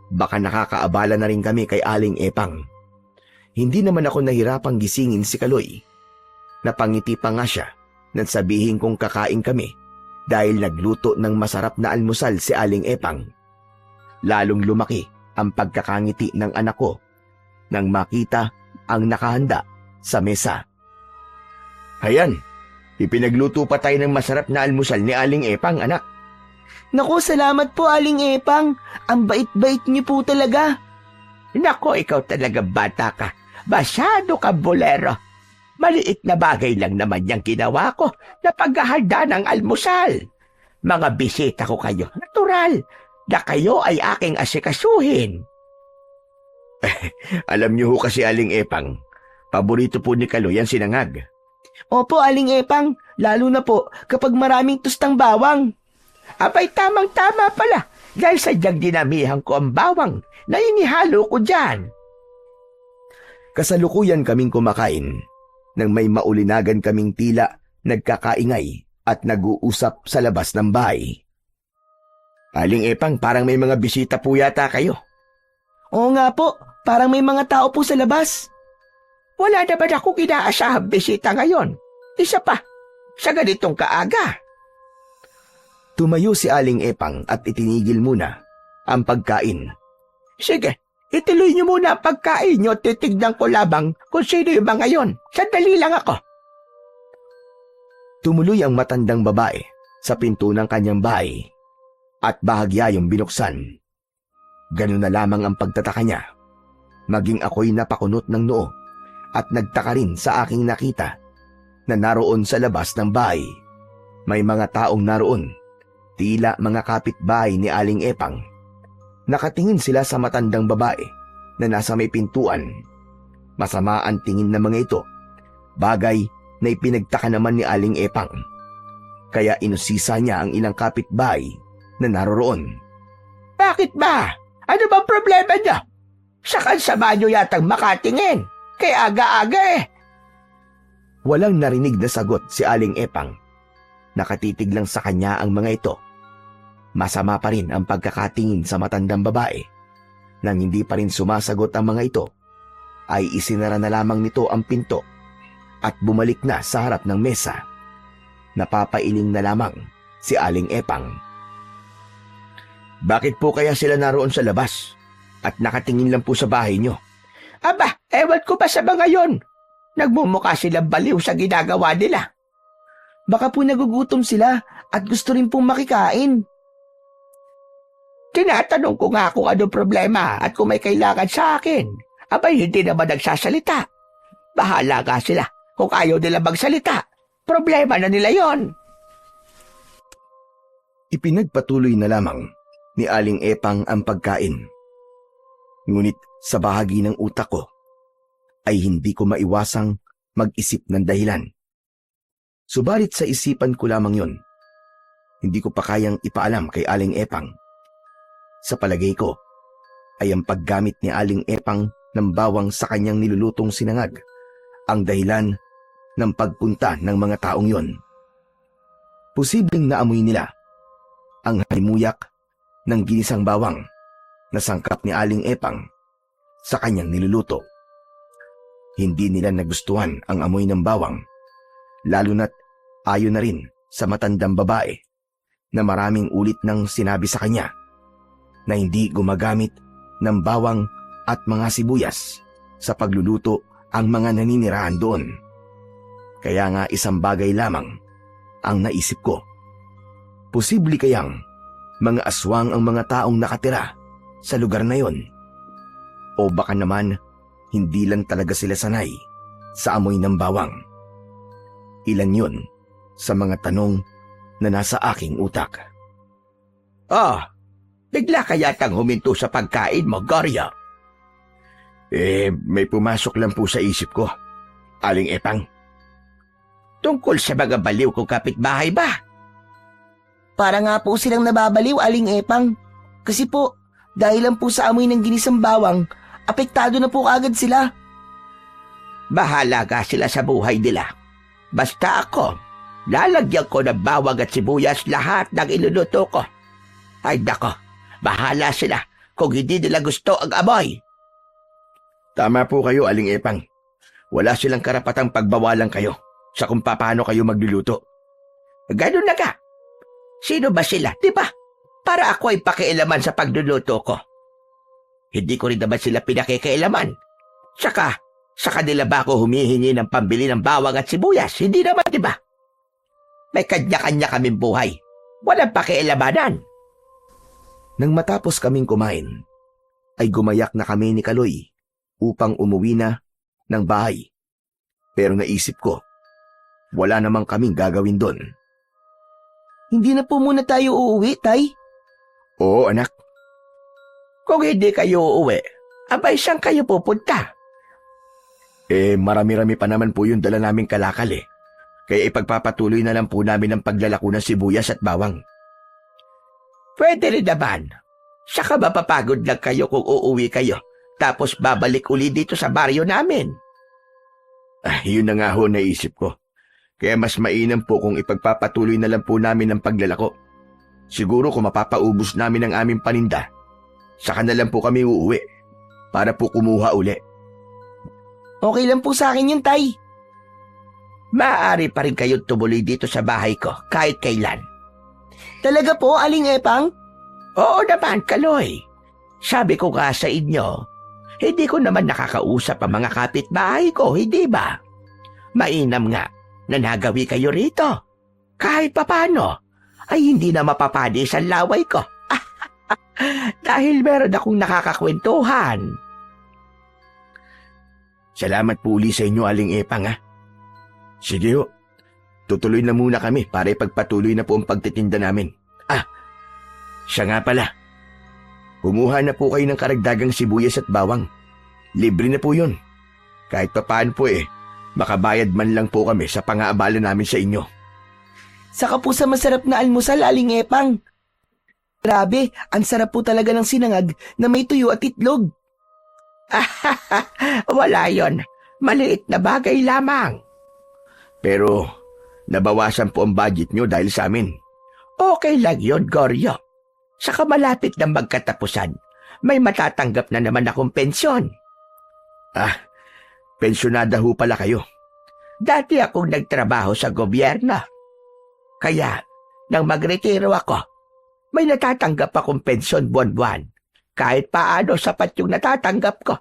Baka nakakaabala na rin kami kay Aling Epang. Hindi naman ako nahirapang gisingin si Kaloy. Napangiti pa nga siya nang sabihin kong kakain kami dahil nagluto ng masarap na almusal si Aling Epang. Lalong lumaki ang pagkakangiti ng anak ko nang makita ang nakahanda sa mesa. Hayan, ipinagluto pa tayo ng masarap na almusal ni Aling Epang, anak. Naku, salamat po, Aling Epang. Ang bait-bait niyo po talaga. Nako, ikaw talaga bata ka. Masyado ka bolero. Maliit na bagay lang naman yung ginawa ko na paghahanda ng almusal. Mga bisita ko kayo, natural, na kayo ay aking asikasuhin. Alam niyo ho kasi Aling Epang, paborito po ni Kaloy ang sinangag. Opo, Aling Epang, lalo na po kapag maraming tustang bawang. Abay, tamang-tama pala, dahil sadyang dinamihan ko ang bawang na inihalo ko dyan. Kasalukuyan kaming kumakain nang may maulinagan kaming tila nagkakaingay at nag-uusap sa labas ng bahay. Aling Epang, parang may mga bisita po yata kayo. Oo nga po, parang may mga tao po sa labas. Wala naman akong inaasahang bisita ngayon. Isa pa, sa ganitong kaaga. Tumayo si Aling Epang at itinigil muna ang pagkain. Sige, ituloy niyo muna ang pagkain niyo at titignan ko labang kung sino yung mga yon. Sandali lang ako. Tumuloy ang matandang babae sa pinto ng kanyang bahay. at bahagya yung binuksan. Ganun na lamang ang pagtataka niya. Maging ako'y napakunot ng noo at nagtaka rin sa aking nakita na naroon sa labas ng bahay. May mga taong naroon, tila mga kapitbahay ni Aling Epang. Nakatingin sila sa matandang babae na nasa may pintuan. Masama ang tingin ng mga ito, bagay na ipinagtaka naman ni Aling Epang. Kaya inusisa niya ang ilang kapitbahay na naroroon. Bakit ba? Ano bang problema niya? Saka sama niyo yatang makatingin. Kaya aga-aga eh. Walang narinig na sagot si Aling Epang. Nakatitig lang sa kanya ang mga ito. Masama pa rin ang pagkakatingin sa matandang babae. Nang hindi pa rin sumasagot ang mga ito, ay isinara na lamang nito ang pinto at bumalik na sa harap ng mesa. Napapailing na lamang si Aling Epang. Bakit po kaya sila naroon sa labas at nakatingin lang po sa bahay niyo? Aba, ewan ko ba sa mga yon? Nagmumukha silang baliw sa ginagawa nila. Baka po nagugutom sila at gusto rin pong makikain. Tinatanong ko nga kung ano problema at kung may kailangan sa akin. Abay, hindi naman nagsasalita. Bahala nga sila kung ayaw nila magsalita. Problema na nila yon. Ipinagpatuloy na lamang ni Aling Epang ang pagkain. Ngunit sa bahagi ng utak ko ay hindi ko maiwasang mag-isip ng dahilan. Subalit sa isipan ko lamang yon, hindi ko pa kayang ipaalam kay Aling Epang. Sa palagay ko ay ang paggamit ni Aling Epang ng bawang sa kanyang nilulutong sinangag ang dahilan ng pagpunta ng mga taong yon. Posibleng naamoy nila ang halimuyak ng ginisang bawang na sangkap ni Aling Epang sa kanyang niluluto. Hindi nila nagustuhan ang amoy ng bawang, lalo na't ayon na rin sa matandang babae na maraming ulit nang sinabi sa kanya na hindi gumagamit ng bawang at mga sibuyas sa pagluluto ang mga naninirahan doon. Kaya nga isang bagay lamang ang naisip ko. Posible kayang mga aswang ang mga taong nakatira sa lugar na yon? O baka naman hindi lang talaga sila sanay sa amoy ng bawang. Ilan yon sa mga tanong na nasa aking utak. Bigla ka yatang huminto sa pagkain mo, Goryo. May pumasok lang po sa isip ko, Aling Epang. Tungkol sa mga baliw kong kapitbahay ba? Para nga po silang nababaliw, Aling Epang. Kasi po, dahil lang po sa amoy ng ginisang bawang, apektado na po agad sila. Bahala ka sila sa buhay nila. Basta ako, lalagyan ko ng bawang at sibuyas lahat ng iluluto ko. Ay nako, bahala sila kung hindi nila gusto ang amoy. Tama po kayo, Aling Epang. Wala silang karapatang pagbawalan kayo sa kung paano kayo magluluto. Ganun na ka. Sino ba sila, di ba? Para ako ay pakialaman sa pagluluto ko. Hindi ko rin naman sila pinakikialaman. Saka, sa kanila ba ako humihingi ng pambili ng bawang at sibuyas? Hindi naman, di ba? May kanya-kanya kaming buhay. Walang pakialamanan. Nang matapos kaming kumain, ay gumayak na kami ni Kaloy upang umuwi na ng bahay. Pero naisip ko, wala namang kaming gagawin doon. Hindi na po muna tayo uuwi, Tay? Oo, anak. Kung hindi kayo uuwi, abay saan kayo pupunta? Marami-rami pa naman po yung dala naming kalakal eh. Kaya ipagpapatuloy na lang po namin ang paglalako ng sibuyas at bawang. Pwede rin naman. Saka mapapagod lang kayo kung uuwi kayo, tapos babalik uli dito sa baryo namin. Yun na nga ho naisip ko. Kaya mas mainam po kung ipagpapatuloy na lang po namin ang paglalako. Siguro kung mapapaubos namin ang aming paninda, saka na lang po kami uuwi para po kumuha uli. Okay lang po sa akin yun, Tay. Maaari pa rin kayong tumuloy dito sa bahay ko kahit kailan. Talaga po, Aling Epang? Oo naman, Kaloy. Sabi ko nga sa inyo, hindi ko naman nakakausap ang mga kapitbahay ko, hindi ba? Mainam nga na nagawi kayo rito. Kahit papano, ay hindi na mapapadis ang laway ko. Dahil meron akong nakakakwentuhan. Salamat po uli sa inyo, Aling Epang, ha? Sige ho, tutuloy na muna kami para ipagpatuloy na po ang pagtitinda namin. Siya nga pala. Kumuha na po kayo ng karagdagang sibuyas at bawang. Libre na po yun. Kahit papaano po makabayad man lang po kami sa pang-aabala namin sa inyo. Saka po sa masarap na almusal, Aling Epang. Grabe, ang sarap po talaga ng sinangag na may tuyo at itlog. Wala yon. Maliit na bagay lamang. Pero nabawasan po ang budget nyo dahil sa amin. Okay lang yon, Goryo. Saka malapit na magkatapusan, may matatanggap na naman akong pensyon. Pensyonada ho pala kayo. Dati akong nagtrabaho sa gobyerno. Kaya, nang magretiro ako, may natatanggap akong pensyon buwan-buwan. Kahit paano sapat yung natatanggap ko.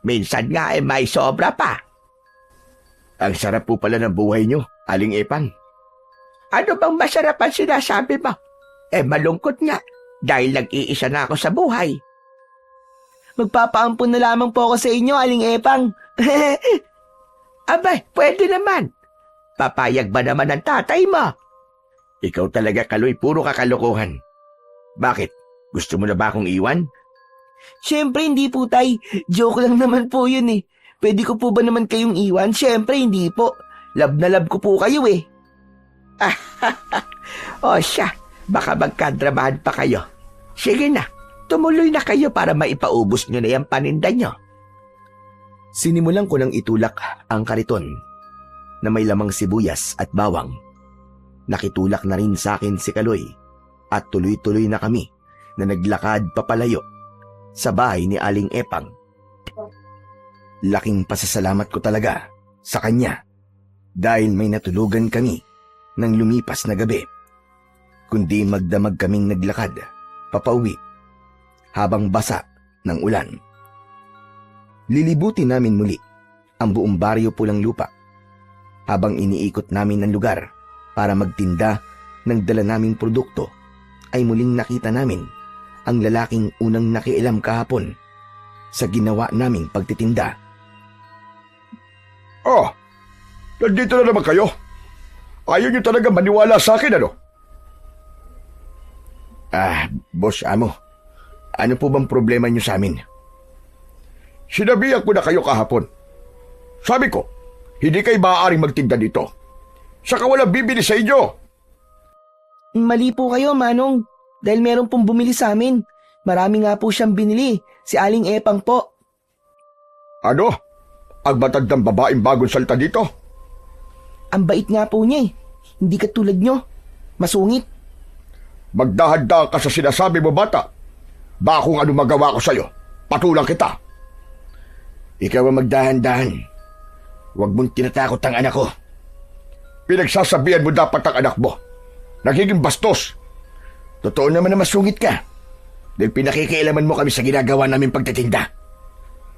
Minsan nga may sobra pa. Ang sarap po pala ng buhay nyo, Aling Epang. Ano bang masarap ang sinasabi mo? Malungkot nga, dahil nag-iisa na ako sa buhay. Magpapaampun na lamang po ako sa inyo, Aling Epang. Abay, pwede naman. Papayag ba naman ang tatay mo? Ikaw talaga, Kaloy, puro kakalokohan. Bakit? Gusto mo na ba akong iwan? Siyempre hindi po, tay. Joke lang naman po yun eh. Pwede ko po ba naman kayong iwan? Siyempre hindi po. Love na love ko po kayo eh. O siya, baka magkadrabahan pa kayo. Sige na, tumuloy na kayo para maipaubos nyo na yung paninda nyo. Sinimulan ko nang itulak ang kariton na may lamang sibuyas at bawang. Nakitulak na rin sa akin si Kaloy at tuloy-tuloy na kami na naglakad papalayo sa bahay ni Aling Epang. Laking pasasalamat ko talaga sa kanya dahil may natulugan kami nang lumipas na gabi, kundi magdamag kaming naglakad papauwi habang basa ng ulan. Lilibutin namin muli ang buong baryo Pulang Lupa habang iniikot namin ang lugar para magtinda ng dala naming produkto ay muling nakita namin ang lalaking unang nakialam kahapon sa ginawa naming pagtitinda. Nandito na naman kayo. Ayaw niyo talaga maniwala sa akin, ano? Boss Amo, ano po bang problema niyo sa amin? Sinabihan ko na kayo kahapon. Sabi ko, hindi kayo maaaring magtinda dito. Saka walang bibili sa inyo. Mali po kayo, Manong. Dahil meron pong bumili sa amin. Marami nga po siyang binili. Si Aling Epang po. Ano? Ang matandang babaeng bagong salta dito? Ang bait nga po niya eh. Hindi katulad nyo. Masungit. Magdahan-dahan ka sa sinasabi mo, bata. Baka kung ano magawa ko sa'yo, patulang kita. Ikaw ang magdahan-dahan. Huwag mong tinatakot ang anak ko. Pinagsasabihan mo dapat ang anak mo. Nagiging bastos. Totoo naman na masungit ka. Dahil pinakikialaman mo kami sa ginagawa namin pagtitinda.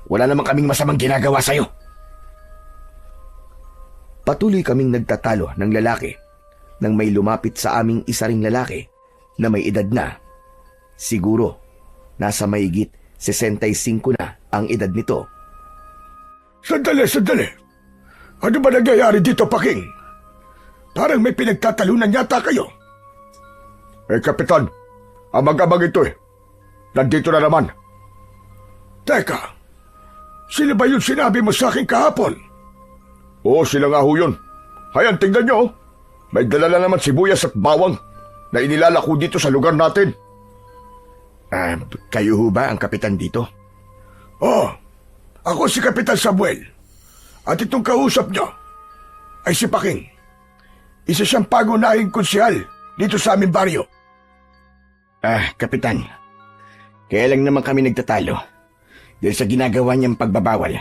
Wala naman kaming masamang ginagawa sa'yo. Patuloy kaming nagtatalo ng lalaki nang may lumapit sa aming isa ring lalaki na may edad na. Siguro, nasa mahigit 65 na ang edad nito. Sandali. Ano ba nangyayari dito, Paking? Parang may pinagtatalunan yata kayo. Kapitan, ang mag-amang ito nandito na naman. Teka, sila ba yung sinabi mo sa akin kahapon? Oo, sila nga ho yun. Hayan, tingnan nyo. May dala na naman sibuyas at bawang na inilalako dito sa lugar natin. Kayo ho ba ang kapitan dito? Oo, ako si Kapitan Samuel. At itong kausap nyo ay si Paking. Isa siyang pagunahing konsyal dito sa aming baryo. Kapitan, kaya lang naman kami nagtatalo dahil sa ginagawa niyang pagbabawal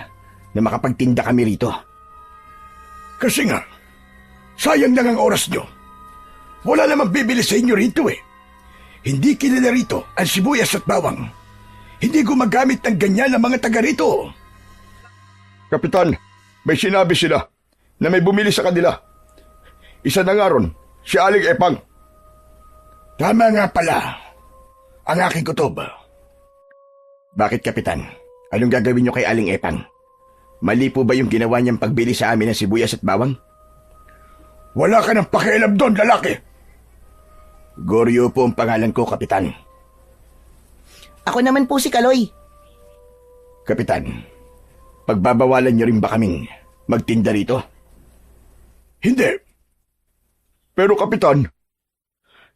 na makapagtinda kami rito. Kasi nga, sayang lang ang oras nyo. Wala namang bibili sa inyo rito eh. Hindi kilala rito ang sibuyas at bawang. Hindi gumagamit ng ganyan ang mga taga rito. Kapitan, may sinabi sila na may bumili sa kanila. Isa na nga ron, si Aling Epang. Tama nga pala. Ang aking kutob. Bakit, Kapitan? Anong gagawin niyo kay Aling Epang? Mali po ba yung ginawa niyang pagbili sa amin ng sibuyas at bawang? Wala ka ng pakialam doon, lalaki. Goryo po ang pangalan ko, Kapitan. Ako naman po si Kaloy. Kapitan, pagbabawalan niyo rin ba kaming magtinda rito? Hindi. Pero Kapitan,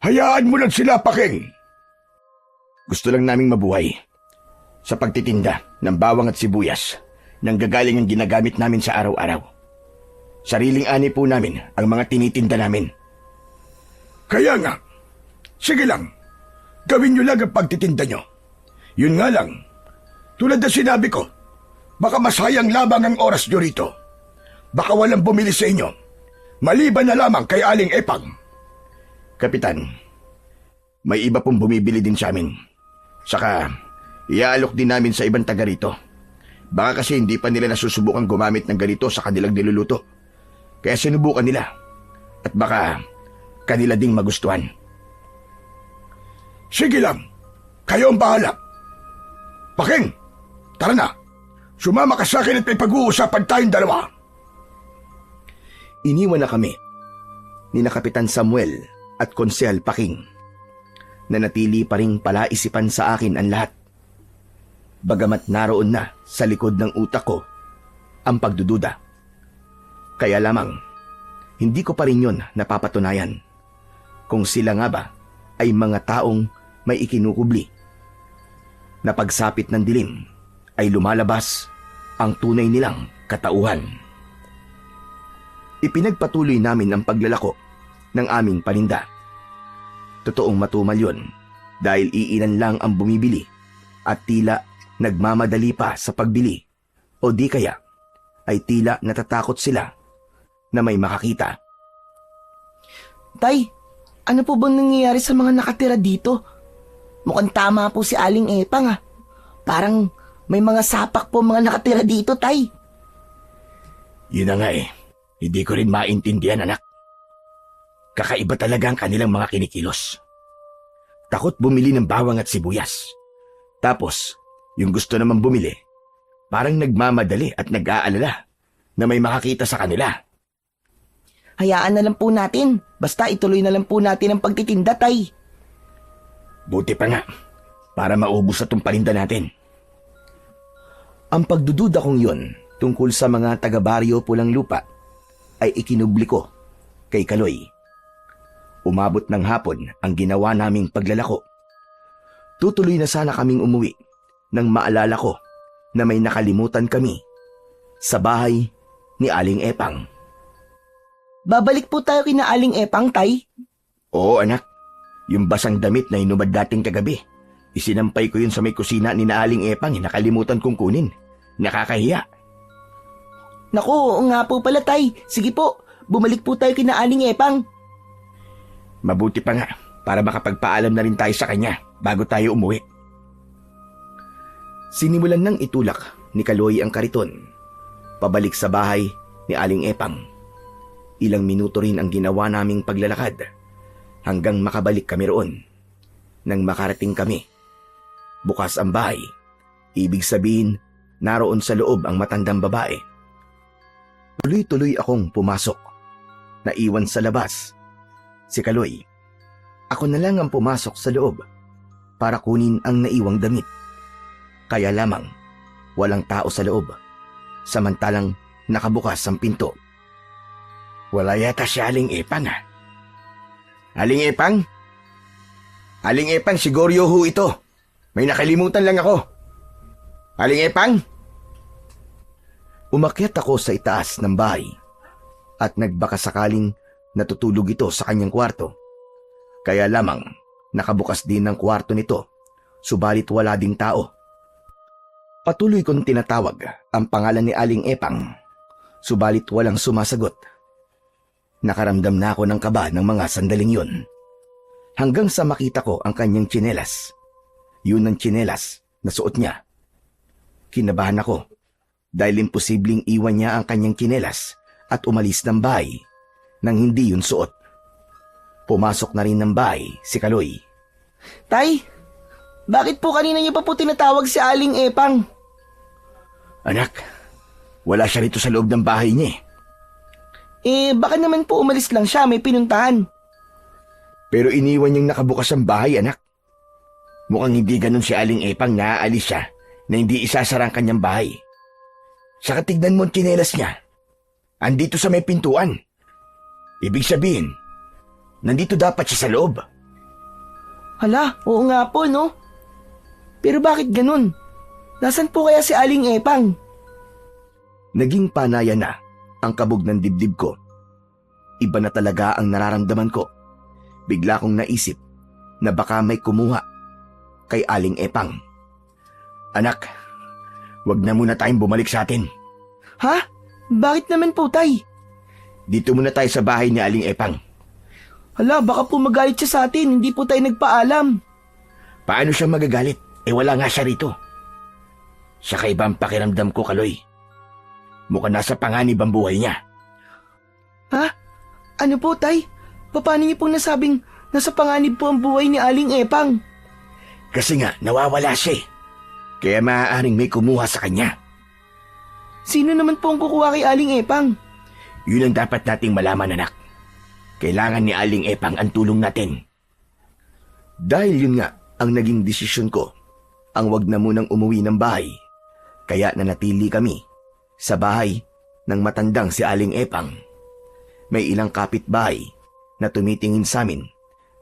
hayaan mo lang sila, Paking. Gusto lang naming mabuhay sa pagtitinda ng bawang at sibuyas nang gagaling ang ginagamit namin sa araw-araw. Sariling ani po namin ang mga tinitinda namin. Kaya nga, sige lang, gawin nyo lang ang pagtitinda nyo. Yun nga lang, tulad na sinabi ko, baka masayang lamang ang oras nyo rito. Baka walang bumili sa inyo, maliban na lamang kay Aling Epang. Kapitan, may iba pong bumibili din sa amin. Saka, iaalok din namin sa ibang taga rito. Baka kasi hindi pa nila nasusubukan gumamit ng ganito sa kanilang niluluto. Kaya sinubukan nila. At baka kanila ding magustuhan. Sige lang, kayo ang bahala. Paking, tara na. Sumama ka sa akin at may pag-uusapan tayong dalawa. Iniwan na kami ni na Kapitan Samuel at Konsehal Paking. Nanatili pa ring palaisipan sa akin ang lahat. Bagamat naroon na sa likod ng utak ko ang pagdududa. Kaya lamang, hindi ko pa rin yun napapatunayan kung sila nga ba ay mga taong may ikinukubli. Na pagsapit ng dilim ay lumalabas ang tunay nilang katauhan. Ipinagpatuloy namin ang paglalako ng aming paninda. Totoong matumal yun dahil iilan lang ang bumibili at tila nagmamadali pa sa pagbili o di kaya ay tila natatakot sila na may makakita. Tay, ano po bang nangyayari sa mga nakatira dito? Mukhang tama po si Aling Epang ah. Parang may mga sapak po mga nakatira dito, Tay. Yun na nga eh. Hindi ko rin maintindihan, anak. Kakaiba talaga ang kanilang mga kinikilos. Takot bumili ng bawang at sibuyas. Tapos, yung gusto naman bumili, parang nagmamadali at nag-aalala na may makakita sa kanila. Hayaan na lang po natin. Basta ituloy na lang po natin ang pagtitinda, Tay. Buti pa nga, para maubos na itong paninda natin. Ang pagdududa kong yun tungkol sa mga taga-baryo Pulang Lupa ay ikinubli ko kay Kaloy. Umabot ng hapon ang ginawa naming paglalako. Tutuloy na sana kaming umuwi nang maalala ko na may nakalimutan kami sa bahay ni Aling Epang. Babalik po tayo kina Aling Epang, Tay. Oo, anak. Yung basang damit na inubad dating kagabi. Isinampay ko yun sa may kusina ni na Aling Epang, nakalimutan kong kunin. Nakakahiya. Naku, oo nga po pala, Tay. Sige po, bumalik po tayo kina Aling Epang. Mabuti pa nga, para makapagpaalam na rin tayo sa kanya bago tayo umuwi. Sinimulan nang itulak ni Kaloy ang kariton, pabalik sa bahay ni Aling Epang. Ilang minuto rin ang ginawa naming paglalakad hanggang makabalik kami roon. Nang makarating kami, bukas ang bahay. Ibig sabihin, naroon sa loob ang matandang babae. Tuloy-tuloy akong pumasok. Naiwan sa labas si Kaloy. Ako na lang ang pumasok sa loob para kunin ang naiwang damit. Kaya lamang, walang tao sa loob. Samantalang nakabukas ang pinto. Wala yata si Aling Epang ha. Aling Epang? Aling Epang, si Goryo ho ito. May nakalimutan lang ako. Aling Epang? Umakyat ako sa itaas ng bahay at nagbaka sakaling natutulog ito sa kanyang kwarto. Kaya lamang nakabukas din ang kwarto nito, subalit wala ding tao. Patuloy kong tinatawag ang pangalan ni Aling Epang, subalit walang sumasagot. Nakaramdam na ako ng kaba ng mga sandaling yun. Hanggang sa makita ko ang kanyang tsinelas. Yun ang tsinelas na suot niya. Kinabahan ako dahil imposibleng iwan niya ang kanyang tsinelas at umalis ng bahay nang hindi yun suot. Pumasok na rin ng bahay si Kaloy. Tay, bakit po kanina niyo pa po tinatawag si Aling Epang? Anak, wala siya rito sa loob ng bahay niya eh. Baka naman po umalis lang siya, may pinuntahan. Pero iniwan niyang nakabukas ang bahay, anak. Mukhang hindi ganun si Aling Epang na aalis siya na hindi isasara ang kanyang bahay. Saka tignan mo ang tsinelas niya. Andito sa may pintuan. Ibig sabihin, nandito dapat siya sa loob. Hala, oo nga po, no? Pero bakit ganun? Nasaan po kaya si Aling Epang? Naging panaya na ang kabog ng dibdib ko. Iba na talaga ang nararamdaman ko. Bigla kong naisip na baka may kumuha kay Aling Epang. Anak, wag na muna tayong bumalik sa atin. Ha? Bakit naman po, Tay? Dito muna tayo sa bahay ni Aling Epang. Hala, baka po magalit siya sa atin, hindi po tayo nagpaalam. Paano siya magagalit? Wala nga siya rito. Sa kaibang pakiramdam ko, Kaloy. Mukhang nasa panganib ang buhay niya. Ha? Ano po, Tay? Paano niyo pong nasabing nasa panganib po ang buhay ni Aling Epang? Kasi nga, nawawala siya eh. Kaya maaaring may kumuha sa kanya. Sino naman po ang kukuha kay Aling Epang? Yun ang dapat nating malaman, anak. Kailangan ni Aling Epang ang tulong natin. Dahil yun nga ang naging desisyon ko, ang wag na munang umuwi ng bahay. Kaya nanatili kami sa bahay ng matandang si Aling Epang. May ilang kapitbahay na tumitingin sa amin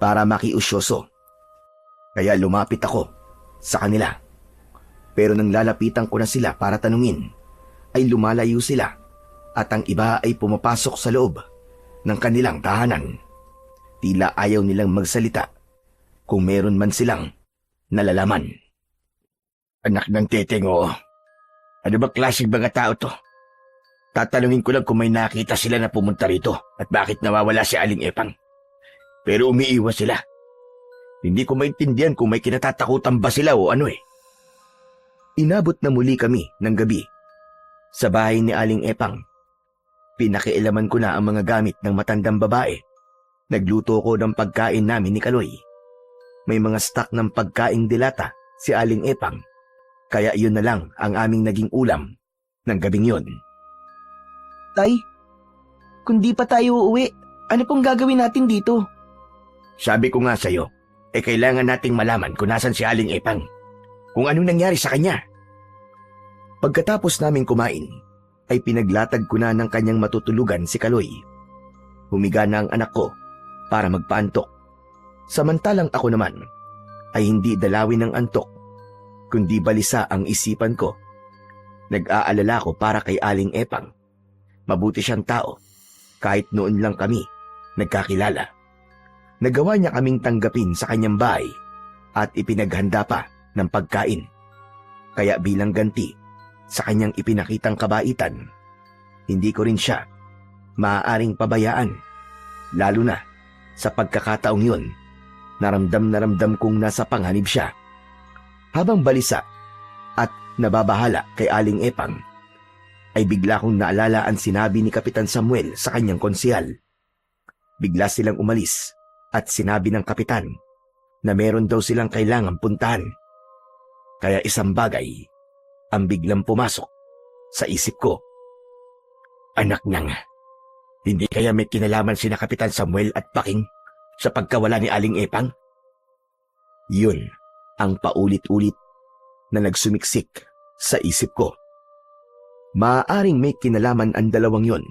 para makiusyoso. Kaya lumapit ako sa kanila. Pero nang lalapitan ko na sila para tanungin, ay lumalayo sila at ang iba ay pumapasok sa loob ng kanilang tahanan. Tila ayaw nilang magsalita kung meron man silang nalalaman. Anak ng teteng, oo. Ano ba klaseng mga tao to? Tatanungin ko lang kung may nakita sila na pumunta rito at bakit nawawala si Aling Epang. Pero umiiwas sila. Hindi ko maintindihan kung may kinatatakutan ba sila o ano eh. Inabot na muli kami ng gabi sa bahay ni Aling Epang. Pinakialaman ko na ang mga gamit ng matandang babae. Nagluto ko ng pagkain namin ni Kaloy. May mga stock ng pagkaing dilata si Aling Epang. Kaya yun na lang ang aming naging ulam ng gabing yun. Tay, kung di pa tayo uuwi, ano pong gagawin natin dito? Sabi ko nga sa'yo, kailangan nating malaman kung nasan si Aling Epang. Kung anong nangyari sa kanya. Pagkatapos naming kumain, ay pinaglatag ko na ng kanyang matutulugan si Kaloy. Humiga na ang anak ko para magpaantok. Samantalang ako naman ay hindi dalawin ng antok, kundi balisa ang isipan ko. Nag-aalala ko para kay Aling Epang. Mabuti siyang tao, kahit noon lang kami nagkakilala. Nagawa niya kaming tanggapin sa kanyang bahay at ipinaghanda pa ng pagkain. Kaya bilang ganti sa kanyang ipinakitang kabaitan, hindi ko rin siya maaaring pabayaan. Lalo na sa pagkakataong yun, na ramdam kong nasa panganib siya. Habang balisa at nababahala kay Aling Epang, ay bigla kong naalala ang sinabi ni Kapitan Samuel sa kanyang konsehal. Bigla silang umalis at sinabi ng kapitan na meron daw silang kailangang puntahan. Kaya isang bagay ang biglang pumasok sa isip ko. Anak nang, hindi kaya may kinalaman sina Kapitan Samuel at Paking sa pagkawala ni Aling Epang? Yun ang paulit-ulit na nagsumiksik sa isip ko. Maaaring may kinalaman ang dalawang yon.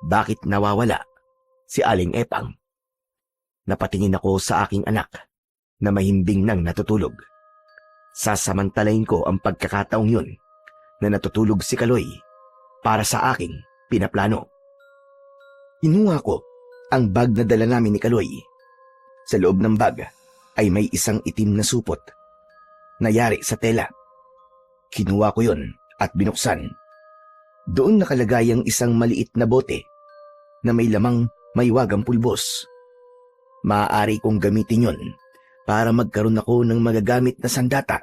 Bakit nawawala si Aling Epang? Napatingin ako sa aking anak na mahimbing nang natutulog. Sasamantalain ko ang pagkakataong yun na natutulog si Kaloy para sa aking pinaplano. Inuha ko ang bag na dala namin ni Kaloy. Sa loob ng bag ay may isang itim na supot na yari sa tela. Kinuha ko yun at binuksan. Doon nakalagay ang isang maliit na bote na may lamang maywagang pulbos. Maaari kong gamitin yon para magkaroon ako ng magagamit na sandata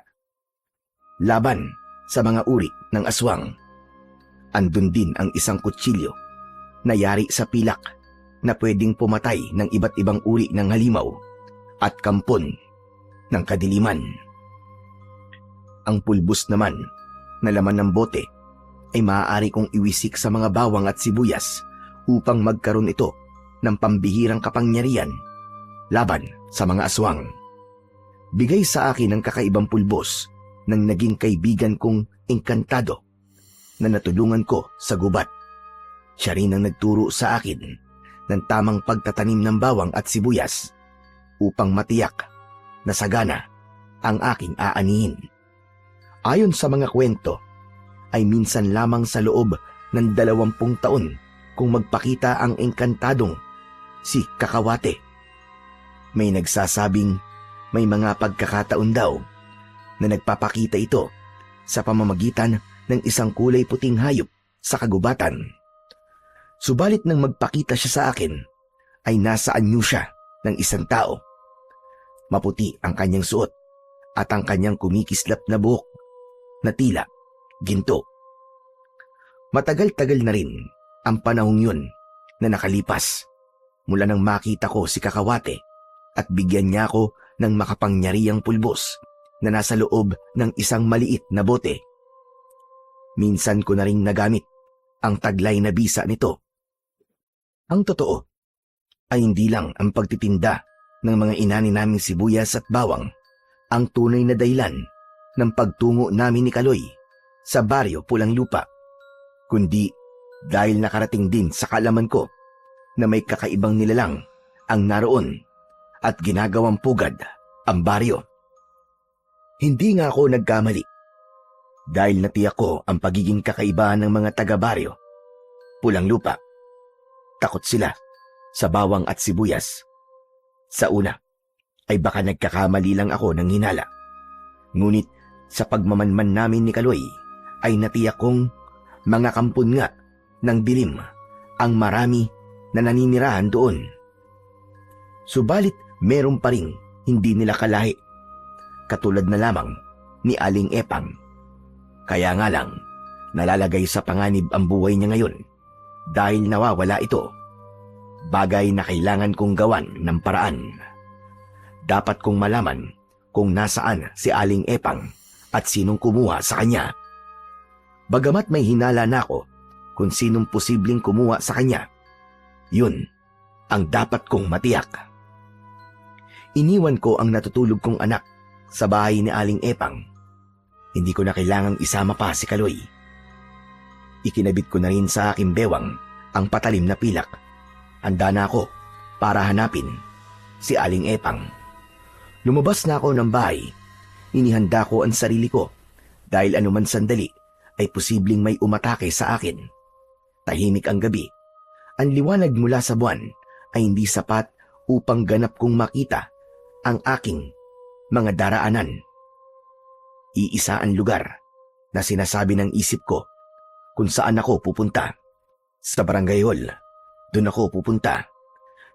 laban sa mga uri ng aswang. Andun din ang isang kutsilyo na yari sa pilak na pwedeng pumatay ng iba't ibang uri ng halimaw at kampon ng kadiliman. Ang pulbos naman na laman ng bote ay maaari kong iwisik sa mga bawang at sibuyas upang magkaroon ito ng pambihirang kapangyarihan laban sa mga aswang. Bigay sa akin ng kakaibang pulbos ng naging kaibigan kong engkantado na natulungan ko sa gubat. Siya rin ang nagturo sa akin ng tamang pagtatanim ng bawang at sibuyas upang matiyak na sagana ang aking aanihin. Ayon sa mga kwento, ay minsan lamang sa loob ng 20 taon kung magpakita ang engkantadong si Kakawate. May nagsasabing may mga pagkakataon daw na nagpapakita ito sa pamamagitan ng isang kulay puting hayop sa kagubatan. Subalit nang magpakita siya sa akin, ay nasa anyo siya ng isang tao. Maputi ang kanyang suot at ang kanyang kumikislap na buhok na tila ginto. Matagal-tagal na rin ang panahong yun na nakalipas mula nang makita ko si Kakawate at bigyan niya ako ng makapangyarihang pulbos na nasa loob ng isang maliit na bote. Minsan ko na ring nagamit ang taglay na bisa nito. Ang totoo ay hindi lang ang pagtitinda ng mga inani naming sibuyas at bawang ang tunay na dahilan ng pagtungo namin ni Kaloy sa baryo Pulang Lupa, kundi dahil nakarating din sa kaalaman ko na may kakaibang nilalang ang naroon at ginagawang pugad ang baryo. Hindi nga ako nagkamali dahil natiyak ko ang pagiging kakaiba ng mga taga-baryo Pulang Lupa. Takot sila sa bawang at sibuyas. Sa una ay baka nagkakamali lang ako ng hinala. Ngunit sa pagmamanman namin ni Kaloy ay natiyak kong mga kampon nga ng dilim ang marami na naninirahan doon. Subalit meron pa ring hindi nila kalahi, katulad na lamang ni Aling Epang. Kaya nga lang nalalagay sa panganib ang buhay niya ngayon dahil nawawala ito. Bagay na kailangan kong gawan ng paraan. Dapat kong malaman kung nasaan si Aling Epang at sinong kumuha sa kanya. Bagamat may hinala na ako kung sinong posibleng kumuha sa kanya, yun ang dapat kong matiyak. Iniwan ko ang natutulog kong anak sa bahay ni Aling Epang. Hindi ko na kailangang isama pa si Kaloy. Ikinabit ko na rin sa aking bewang ang patalim na pilak. Handa na ako para hanapin si Aling Epang. Lumabas na ako ng bahay. Inihanda ko ang sarili ko dahil anuman sandali ay posibleng may umatake sa akin. Tahimik ang gabi. Ang liwanag mula sa buwan ay hindi sapat upang ganap kong makita ang aking mga daraanan. Iisa ang lugar na sinasabi ng isip ko kung saan ako pupunta. Sa barangay hall, doon ako pupunta.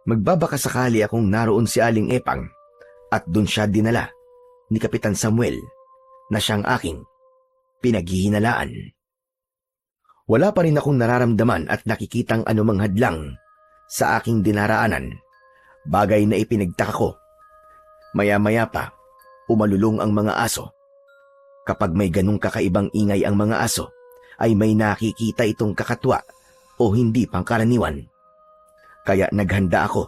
Magbabakasakali akong naroon si Aling Epang at doon siya dinala ni Kapitan Samuel na siyang aking pinaghihinalaan. Wala pa rin akong nararamdaman at nakikitang anumang hadlang sa aking dinaraanan, bagay na ipinagtaka ko. Maya-maya pa, umalulong ang mga aso. Kapag may ganong kakaibang ingay ang mga aso, ay may nakikita itong kakatwa o hindi pangkaraniwan. Kaya naghanda ako.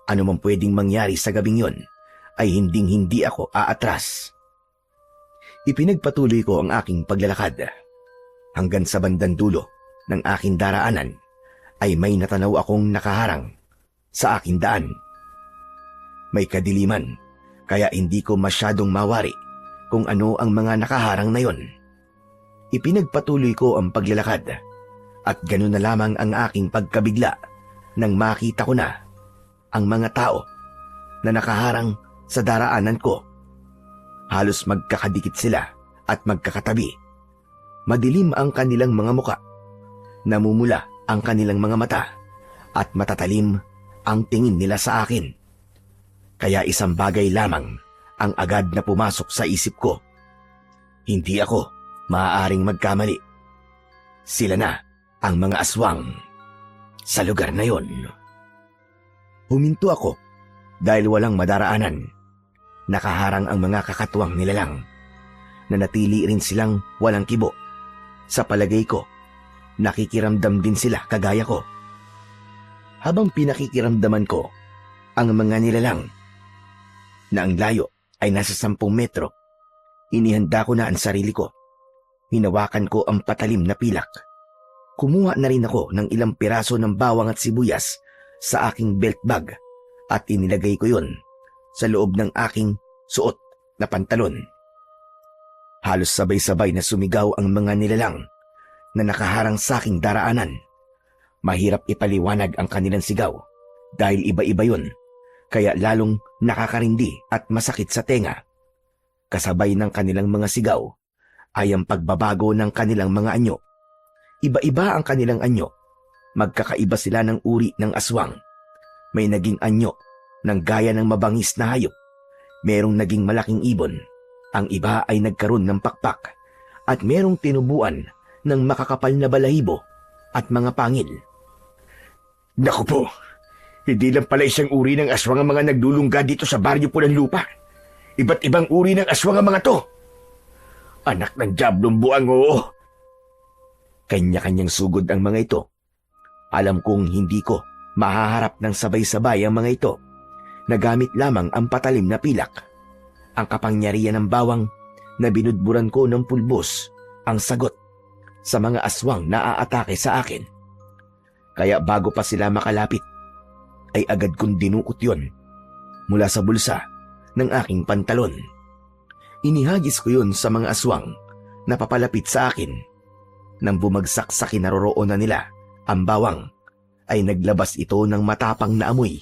Ano man pwedeng mangyari sa gabing yon, ay hinding-hindi ako aatras. Ipinagpatuloy ko ang aking paglalakad. Hanggang sa bandang dulo ng aking daraanan ay may natanaw akong nakaharang sa aking daan. May kadiliman, kaya hindi ko masyadong mawari kung ano ang mga nakaharang na yon. Ipinagpatuloy ko ang paglalakad at ganoon na lamang ang aking pagkabigla nang makita ko na ang mga tao na nakaharang sa daraanan ko. Halos magkakadikit sila at magkakatabi. Madilim ang kanilang mga muka, namumula ang kanilang mga mata at matatalim ang tingin nila sa akin. Kaya isang bagay lamang ang agad na pumasok sa isip ko. Hindi ako maaaring magkamali. Sila na ang mga aswang sa lugar na yon. Huminto ako dahil walang madaraanan. Nakaharang ang mga kakatuwang nilalang. Nanatili rin silang walang kibo. Sa palagay ko, nakikiramdam din sila kagaya ko. Habang pinakikiramdaman ko ang mga nilalang na ang layo ay nasa 10 metro, inihanda ko na ang sarili ko. Hinawakan ko ang patalim na pilak. Kumuha na rin ako ng ilang piraso ng bawang at sibuyas sa aking belt bag at inilagay ko yun sa loob ng aking suot na pantalon. Halos sabay-sabay na sumigaw ang mga nilalang na nakaharang sa aking daraanan. Mahirap ipaliwanag ang kanilang sigaw dahil iba-iba yun, kaya lalong nakakarindi at masakit sa tenga. Kasabay ng kanilang mga sigaw ay ang pagbabago ng kanilang mga anyo. Iba-iba ang kanilang anyo. Magkakaiba sila ng uri ng aswang. May naging anyo ng gaya ng mabangis na hayop. Merong naging malaking ibon. Ang iba ay nagkaroon ng pakpak. At merong tinubuan ng makakapal na balahibo at mga pangil. Naku po, hindi lang pala isang uri ng aswang ang mga naglulungga dito sa baryo Pulang Lupa. Iba't ibang uri ng aswang ang mga to. Anak ng diablong buang, oo. Kanya-kanyang sugod ang mga ito. Alam kong hindi ko mahaharap ng sabay-sabay ang mga ito. Nagamit lamang ang patalim na pilak. Ang kapangyarihan ng bawang na binudburan ko ng pulbos ang sagot sa mga aswang na aatake sa akin. Kaya bago pa sila makalapit, ay agad kong dinukot yon mula sa bulsa ng aking pantalon. Inihagis ko yun sa mga aswang na papalapit sa akin. Nang bumagsak sa kinaroroonan nila, ang bawang, ay naglabas ito ng matapang na amoy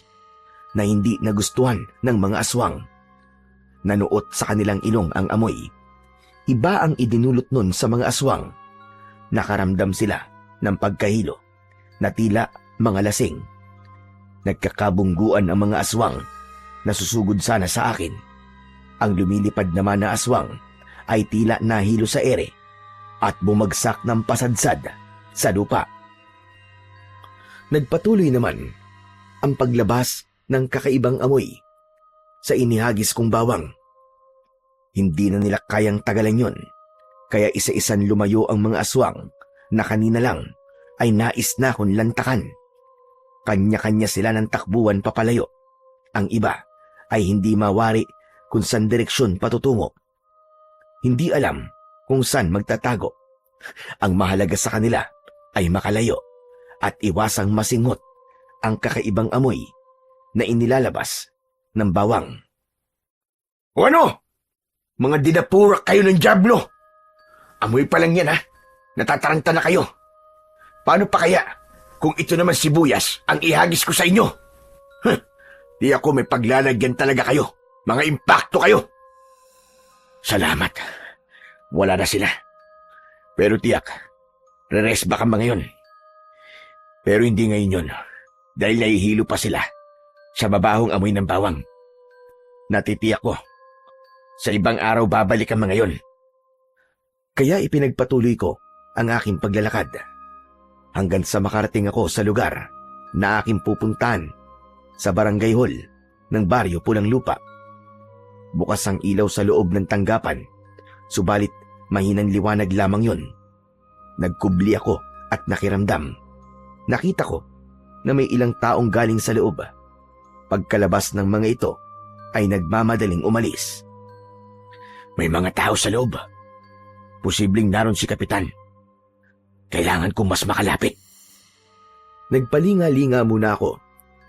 na hindi nagustuhan ng mga aswang. Nanuot sa kanilang ilong ang amoy. Iba ang idinulot nun sa mga aswang. Nakaramdam sila ng pagkahilo na tila mga lasing. Nagkakabungguan ang mga aswang na susugod sana sa akin. Ang lumilipad naman na aswang ay tila nahilo sa ere at bumagsak ng pasadsad sa lupa. Nagpatuloy naman ang paglabas ng kakaibang amoy sa inihagis kong bawang. Hindi na nila kayang tagalan yun, kaya isa-isan lumayo ang mga aswang na kanina lang ay nais na akong lantakan. Kanya-kanya sila ng takbuhan papalayo. Ang iba ay hindi mawari kung saan direksyon patutungo. Hindi alam kung saan magtatago. Ang mahalaga sa kanila ay makalayo at iwasang masinghot ang kakaibang amoy na inilalabas ng bawang. O ano? Mga dinapurak kayo ng diablo! Amoy pa lang yan, ha? Natataranta na kayo. Paano pa kaya kung ito naman sibuyas ang ihagis ko sa inyo? Di ako may paglalagyan talaga kayo. Mga impakto kayo. Salamat. Wala na sila. Pero tiyak, re-rest ba ka ba ngayon? Pero hindi ngayon yun. Dahil nahihilo pa sila sa babahong amoy ng bawang. Natitiyak ko, sa ibang araw babalik ang mga yon. Kaya ipinagpatuloy ko ang aking paglalakad hanggang sa makarating ako sa lugar na aking pupuntahan, sa barangay hall ng baryo Pulang Lupa. Bukas ang ilaw sa loob ng tanggapan, subalit mahinang liwanag lamang yon. Nagkubli ako at nakiramdam. Nakita ko na may ilang taong galing sa loob. Pagkalabas ng mga ito ay nagmamadaling umalis. May mga tao sa loob. Posibleng naroon si Kapitan. Kailangan kong mas makalapit. Nagpalinga-linga muna ako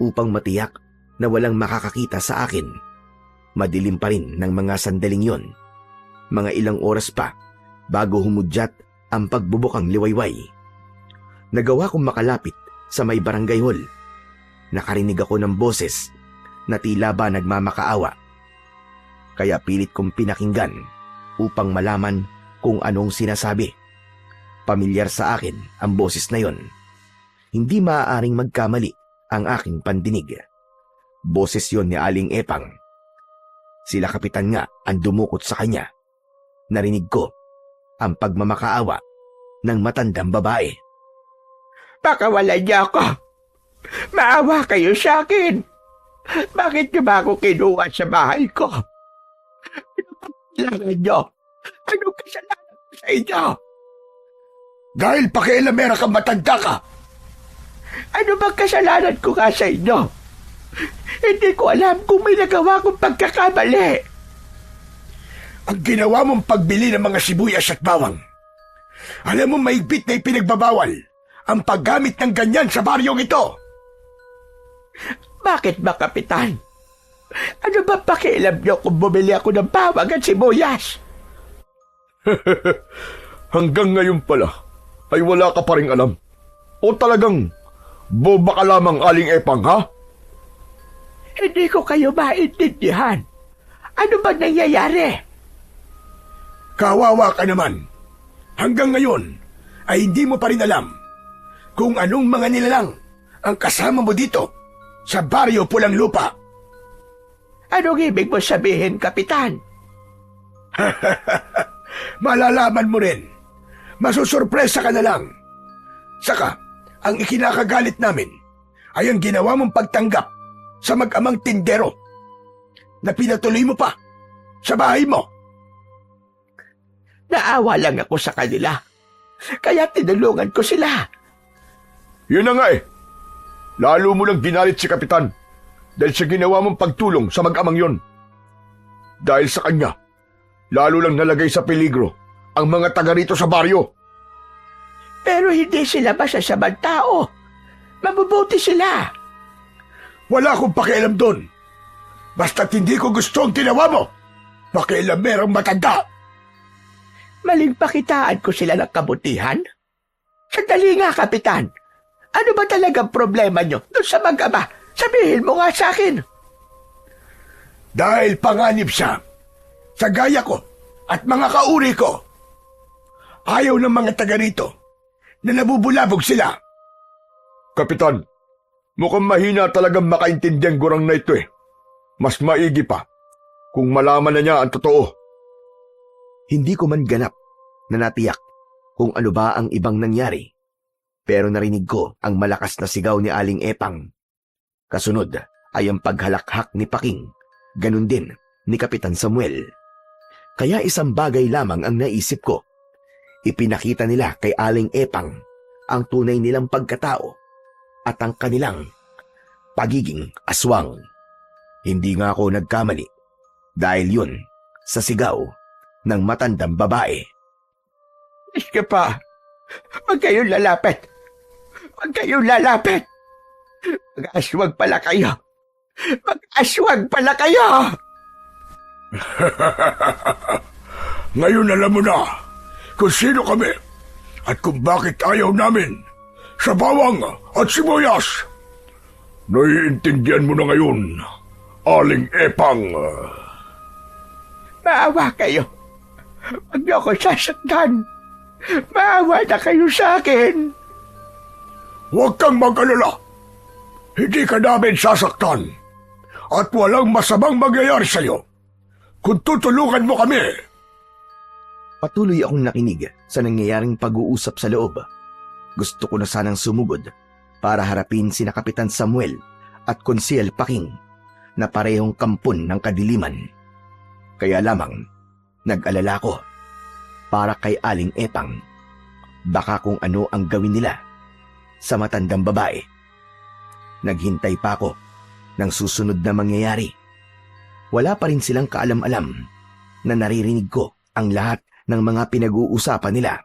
upang matiyak na walang makakakita sa akin. Madilim pa rin ng mga sandaling yon. Mga ilang oras pa bago humudyat ang pagbubukang liwayway. Nagawa kong makalapit sa may barangay hall. Nakarinig ako ng boses na tila ba nagmamakaawa. Kaya pilit kong pinakinggan upang malaman kung anong sinasabi. Pamilyar sa akin ang boses na yon. Hindi maaaring magkamali ang aking pandinig. Boses yon ni Aling Epang. Sila Kapitan nga ang dumukot sa kanya. Narinig ko ang pagmamakaawa ng matandang babae. Pakawalan niya ako. Maawa kayo sa akin. Bakit niyo ba ako kinuha sa bahay ko? Ano ba kailangan niyo? Anong kasalanan ko sa inyo? Dahil pakialamera kang matanda ka. Ano bang kasalanan ko nga sa inyo? Hindi ko alam kung may nagawa kong pagkakamali. Ang ginawa mong pagbili ng mga sibuyas at bawang. Alam mo mahigpit na ipinagbabawal ang paggamit ng ganyan sa baryong ito. Bakit ba, Kapitan? Ano ba pakialam niyo kung bumili ako ng bawang at sibuyas? Hanggang ngayon pala ay wala ka pa ring alam. O talagang boba ka lamang, Aling Epang, ha? Hindi ko kayo maintindihan. Ano ba nangyayari? Kawawa ka naman. Hanggang ngayon ay hindi mo pa rin alam kung anong mga nilalang ang kasama mo dito sa baryo Pulang Lupa. Anong ibig mo sabihin, Kapitan? Malalaman mo rin. Masusurpresa ka na lang. Saka, ang ikinakagalit namin ay ang ginawa mong pagtanggap sa mag-amang tindero na pinatuloy mo pa sa bahay mo. Naawa lang ako sa kanila. Kaya tinulungan ko sila. Yun na nga eh. Lalo mo lang ginalit si Kapitan dahil sa ginawa mong pagtulong sa mag-amang yon. Dahil sa kanya, lalo lang nalagay sa peligro ang mga taga rito sa baryo. Pero hindi sila masasamang tao. Mabubuti sila. Wala akong pakialam doon. Basta't hindi ko gusto ang ginawa mo. Pakialam merong matanda. Maling pakitaan ko sila ng kabutihan? Sandali nga, Kapitan. Ano ba talagang problema nyo doon sa mag-ama? Sabihin mo nga sa akin. Dahil panganib siya sa gaya ko at mga kauri ko. Ayaw ng mga taga rito na nabubulabog sila. Kapitan, mukhang mahina talagang makaintindi ang gurang na ito eh. Mas maigi pa kung malaman na niya ang totoo. Hindi ko man ganap na natiyak kung ano ba ang ibang nangyari, pero narinig ko ang malakas na sigaw ni Aling Epang. Kasunod ay ang paghalakhak ni Paking, ganun din ni Kapitan Samuel. Kaya isang bagay lamang ang naisip ko. Ipinakita nila kay Aling Epang ang tunay nilang pagkatao at ang kanilang pagiging aswang. Hindi nga ako nagkamali dahil yun sa sigaw ng matandang babae. Iska pa. Huwag kayong lalapit. Huwag kayong lalapit. Mag-aswag pala kayo. Mag-aswag pala kayo. Ngayon alam mo na kung sino kami at kung bakit ayaw namin sa bawang at sibuyas. Naiintindihan mo na ngayon, Aling Epang. Maawa kayo. Huwag niyo ako sasaktan. Maawa na kayo sa akin. Huwag kang mag-alala. Hindi ka namin sasaktan at walang masamang mangyayari sa'yo kung tutulungan mo kami. Patuloy akong nakinig sa nangyayaring pag-uusap sa loob. Gusto ko na sanang sumugod para harapin sina Kapitan Samuel at Konsyel Paking na parehong kampon ng kadiliman. Kaya lamang, nag-alala ko para kay Aling Epang. Baka kung ano ang gawin nila sa matandang babae. Naghintay pa ako ng susunod na mangyayari. Wala pa rin silang kaalam-alam na naririnig ko ang lahat ng mga pinag-uusapan nila.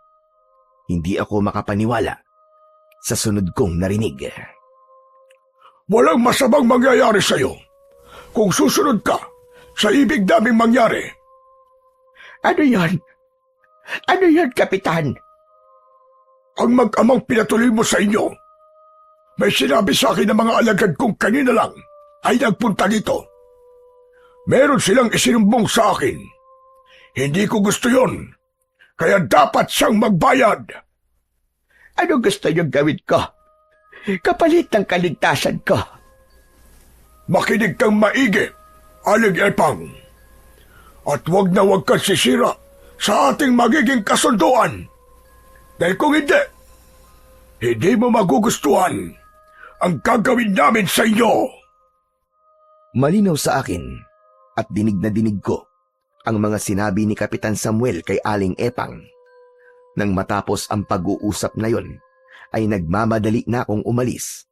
Hindi ako makapaniwala sa sunod kong narinig. Walang masamang mangyayari sa'yo kung susunod ka sa ibig naming mangyari. Ano yon? Ano yon, Kapitan? Ang mag-amang pinatuloy mo sa inyo. May sinabi sa akin ng mga alagad kong kanina lang ay nagpunta dito. Meron silang isinumbong sa akin. Hindi ko gusto yon. Kaya dapat siyang magbayad. Ano gusto niyong gawin ko? Kapalit ng kaligtasan ko. Makinig kang maigi, Aling Epang. At wag na wag kang sisira sa ating magiging kasunduan. Dahil kung hindi mo magugustuhan ang gagawin namin sa inyo. Malinaw sa akin at dinig na dinig ko ang mga sinabi ni Kapitan Samuel kay Aling Epang. Nang matapos ang pag-uusap na yon, ay nagmamadali na akong umalis.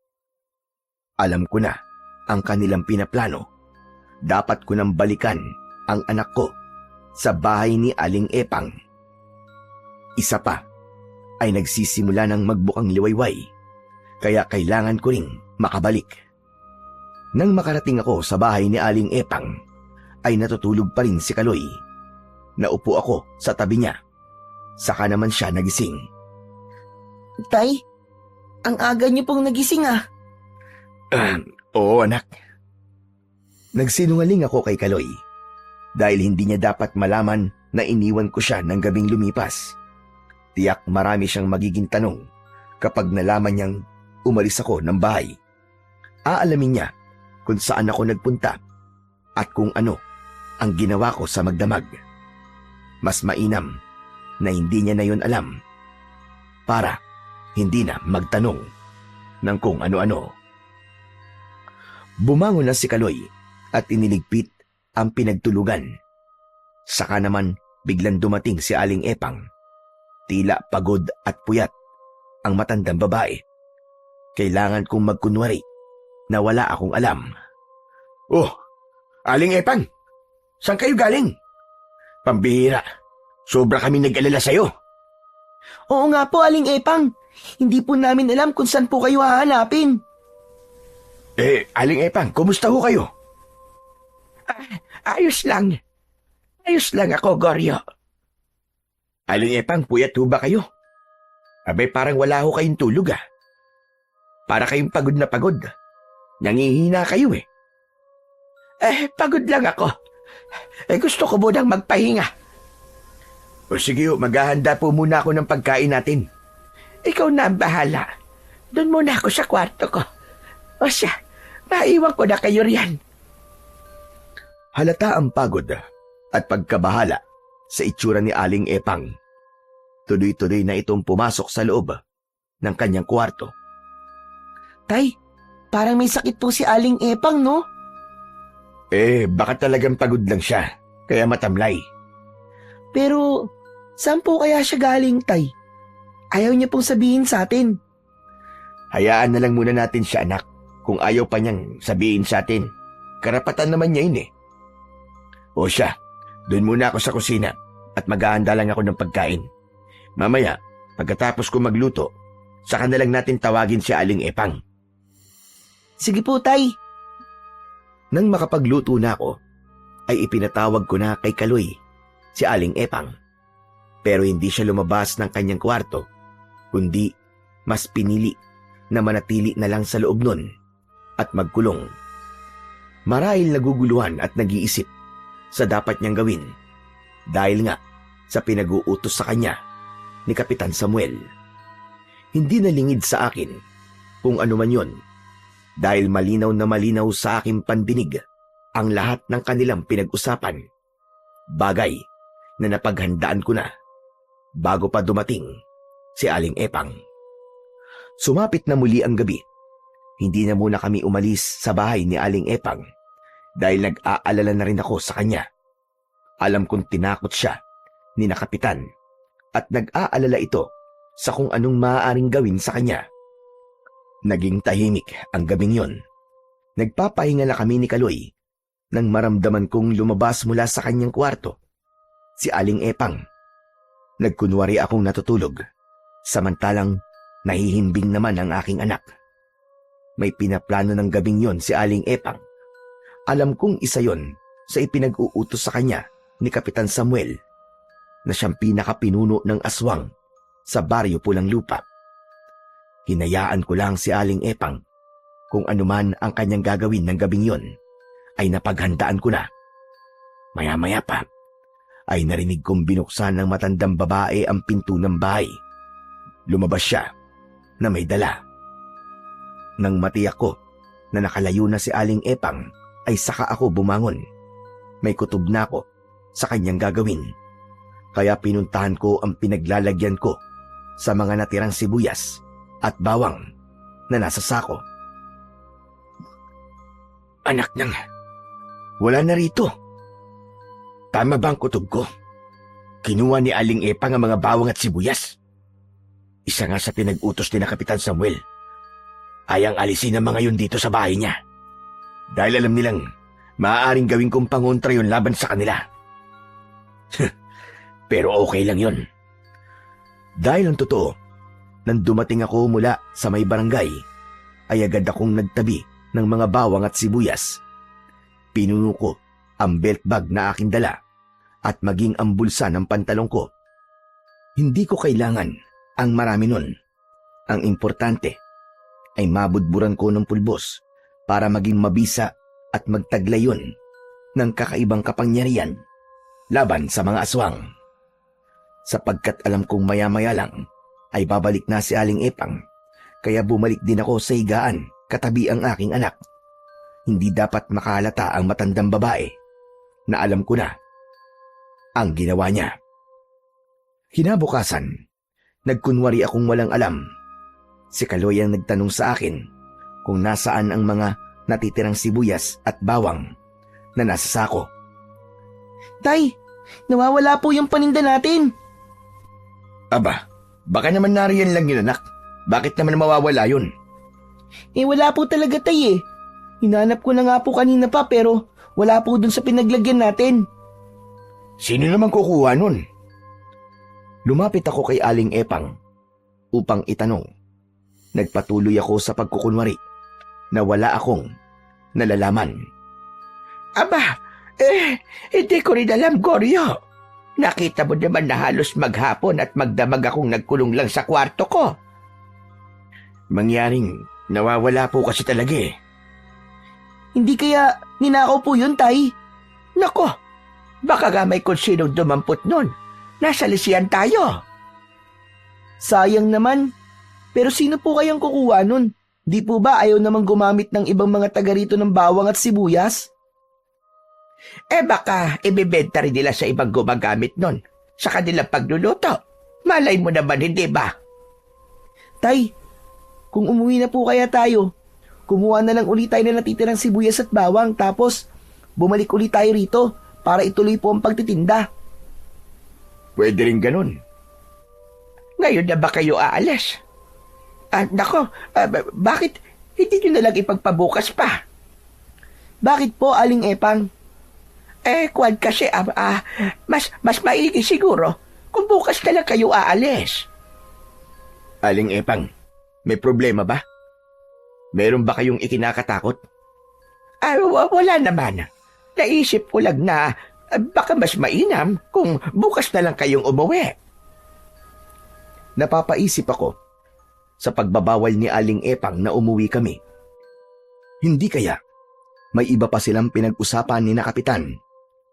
Alam ko na ang kanilang pinaplano. Dapat ko nang balikan ang anak ko sa bahay ni Aling Epang. Isa pa ay nagsisimula ng magbukang liwayway, kaya kailangan ko ring makabalik. Nang makarating ako sa bahay ni Aling Epang, ay natutulog pa rin si Kaloy. Naupo ako sa tabi niya. Saka naman siya nagising. Tay, ang aga niyo pong nagising ah. Oo anak. Nagsinungaling ako kay Kaloy dahil hindi niya dapat malaman na iniwan ko siya ng gabing lumipas. Tiyak marami siyang magiging tanong kapag nalaman niyang umalis ako ng bahay. Aalamin niya kung saan ako nagpunta at kung ano ang ginawa ko sa magdamag. Mas mainam na hindi niya na yun alam para hindi na magtanong ng kung ano-ano. Bumangon na si Kaloy at iniligpit ang pinagtulugan. Saka naman biglang dumating si Aling Epang. Tila pagod at puyat ang matandang babae. Kailangan kong magkunwari na wala akong alam. Oh, Aling Epang, saan kayo galing? Pambihira, sobra kami nag-alala sa'yo. Oo nga po, Aling Epang. Hindi po namin alam kung saan po kayo hahanapin. Aling Epang, kumusta ho kayo? Ayos lang. Ayos lang ako, Goryo. Aling Epang, puyat ho ba kayo? Abay parang wala ho kayong tulog ah. Para kayong pagod na pagod. Nangihina kayo eh. Pagod lang ako. Gusto ko munang magpahinga. O sige ho, maghahanda po muna ako ng pagkain natin. Ikaw na ang bahala. Doon muna ako sa kwarto ko. O siya, maiwan ko na kayo riyan. Halata ang pagod at pagkabahala sa itsura ni Aling Epang. Tuloy-tuloy na itong pumasok sa loob ng kanyang kwarto. Tay, parang may sakit po si Aling Epang, no? Baka talagang pagod lang siya, kaya matamlay. Pero, saan po kaya siya galing, Tay? Ayaw niya pong sabihin sa atin. Hayaan na lang muna natin siya, anak. Kung ayaw pa niyang sabihin sa atin, karapatan naman niya yun eh. O siya, doon muna ako sa kusina at maghahanda lang ako ng pagkain. Mamaya, pagkatapos ko magluto, saka na lang natin tawagin si Aling Epang. Sige po, Tay. Nang makapagluto na ako, ay ipinatawag ko na kay Kaloy si Aling Epang. Pero hindi siya lumabas ng kanyang kwarto, kundi mas pinili na manatili na lang sa loob nun at magkulong. Marahil naguguluhan at nag-iisip sa dapat niyang gawin dahil nga sa pinag-uutos sa kanya ni Kapitan Samuel. Hindi nalingid sa akin kung ano man yon dahil malinaw na malinaw sa aking pandinig ang lahat ng kanilang pinag-usapan. Bagay na napaghandaan ko na bago pa dumating si Aling Epang. Sumapit na muli ang gabi. Hindi na muna kami umalis sa bahay ni Aling Epang dahil nag-aalala na rin ako sa kanya. Alam kong tinakot siya ni na Kapitan at nag-aalala ito sa kung anong maaaring gawin sa kanya. Naging tahimik ang gabing yon. Nagpapahinga na kami ni Kaloy nang maramdaman kong lumabas mula sa kanyang kwarto si Aling Epang. Nagkunwari akong natutulog, samantalang nahihimbing naman ang aking anak. May pinaplano ng gabing yon si Aling Epang. Alam kong isa yon sa ipinag-uutos sa kanya ni Kapitan Samuel na siyang pinakapinuno ng aswang sa baryo Pulang Lupa. Hinayaan ko lang si Aling Epang. Kung anuman ang kanyang gagawin ng gabing yon, ay napaghandaan ko na. Maya-maya pa, ay narinig kong binuksan ng matandang babae ang pinto ng bahay. Lumabas siya na may dala. Nang matiyak ko na nakalayo na si Aling Epang, ay saka ako bumangon. May kutob na ako sa kanyang gagawin. Kaya pinuntahan ko ang pinaglalagyan ko sa mga natirang sibuyas at bawang na nasa sako. Anak ng Wala na rito. Tama ba ang kutob ko? Kinuha ni Aling Epang ang mga bawang at sibuyas. Isa nga sa pinag-utos ni na Kapitan Samuel. Ayang alisin ang mga yun dito sa bahay niya. Dahil alam nilang maaaring gawin kong pangontra yun laban sa kanila. Pero okay lang yun. Dahil ang totoo, nang dumating ako mula sa may barangay, ay agad akong nagtabi ng mga bawang at sibuyas. Pinuno ko ang belt bag na aking dala at maging ang bulsa ng pantalong ko. Hindi ko kailangan ang marami nun. Ang importante ay mabudburan ko ng pulbos para maging mabisa at magtaglay yun ng kakaibang kapangyarihan laban sa mga aswang. Sapagkat alam kong maya-maya lang ay babalik na si Aling Epang, kaya bumalik din ako sa higaan katabi ang aking anak. Hindi dapat makahalata ang matandang babae na alam ko na ang ginawa niya. Kinabukasan, nagkunwari akong walang alam. Si Kaloy ang nagtanong sa akin kung nasaan ang mga natitirang sibuyas at bawang na nasa sako. Tay, nawawala po yung paninda natin. Aba, baka naman nariyan lang yun, anak. Bakit naman mawawala yun? Wala po talaga, tay eh. Hinanap ko na nga po kanina pa pero wala po dun sa pinaglagyan natin. Sino naman kukuha nun? Lumapit ako kay Aling Epang upang itanong. Nagpatuloy ako sa pagkukunwari na wala akong nalalaman. Aba, hindi ko rin alam, Goryo. Nakita mo naman na halos maghapon at magdamag akong nagkulong lang sa kwarto ko. Mangyaring nawawala po kasi talaga eh. Hindi kaya ninakaw po yun, tay? Nako, baka nga may kung sinong dumampot nun. Nasa lisiyan tayo. Sayang naman. Pero sino po kayang kukuha nun? Di po ba ayaw namang gumamit ng ibang mga taga rito ng bawang at sibuyas? Baka ibibenta rin nila sa ibang gumagamit nun sa kanilang pagluluto. Malay mo naman, hindi ba? Tay, kung umuwi na po kaya tayo, kumuha na lang ulit tayo na natitirang sibuyas at bawang tapos bumalik ulit tayo rito para ituloy po ang pagtitinda. Pwede rin ganun. Ngayon na ba kayo aalis? Nako, bakit hindi nyo na lang ipagpabukas pa? Bakit po, Aling Epang? Kwan kasi, mas maigi siguro kung bukas na lang kayo aalis. Aling Epang, may problema ba? Meron ba kayong ikinakatakot? Wala naman. Naisip ko lang na baka mas mainam kung bukas na lang kayong umuwi. Napapaisip ako sa pagbabawal ni Aling Epang na umuwi kami. Hindi kaya may iba pa silang pinag-usapan ni na Kapitan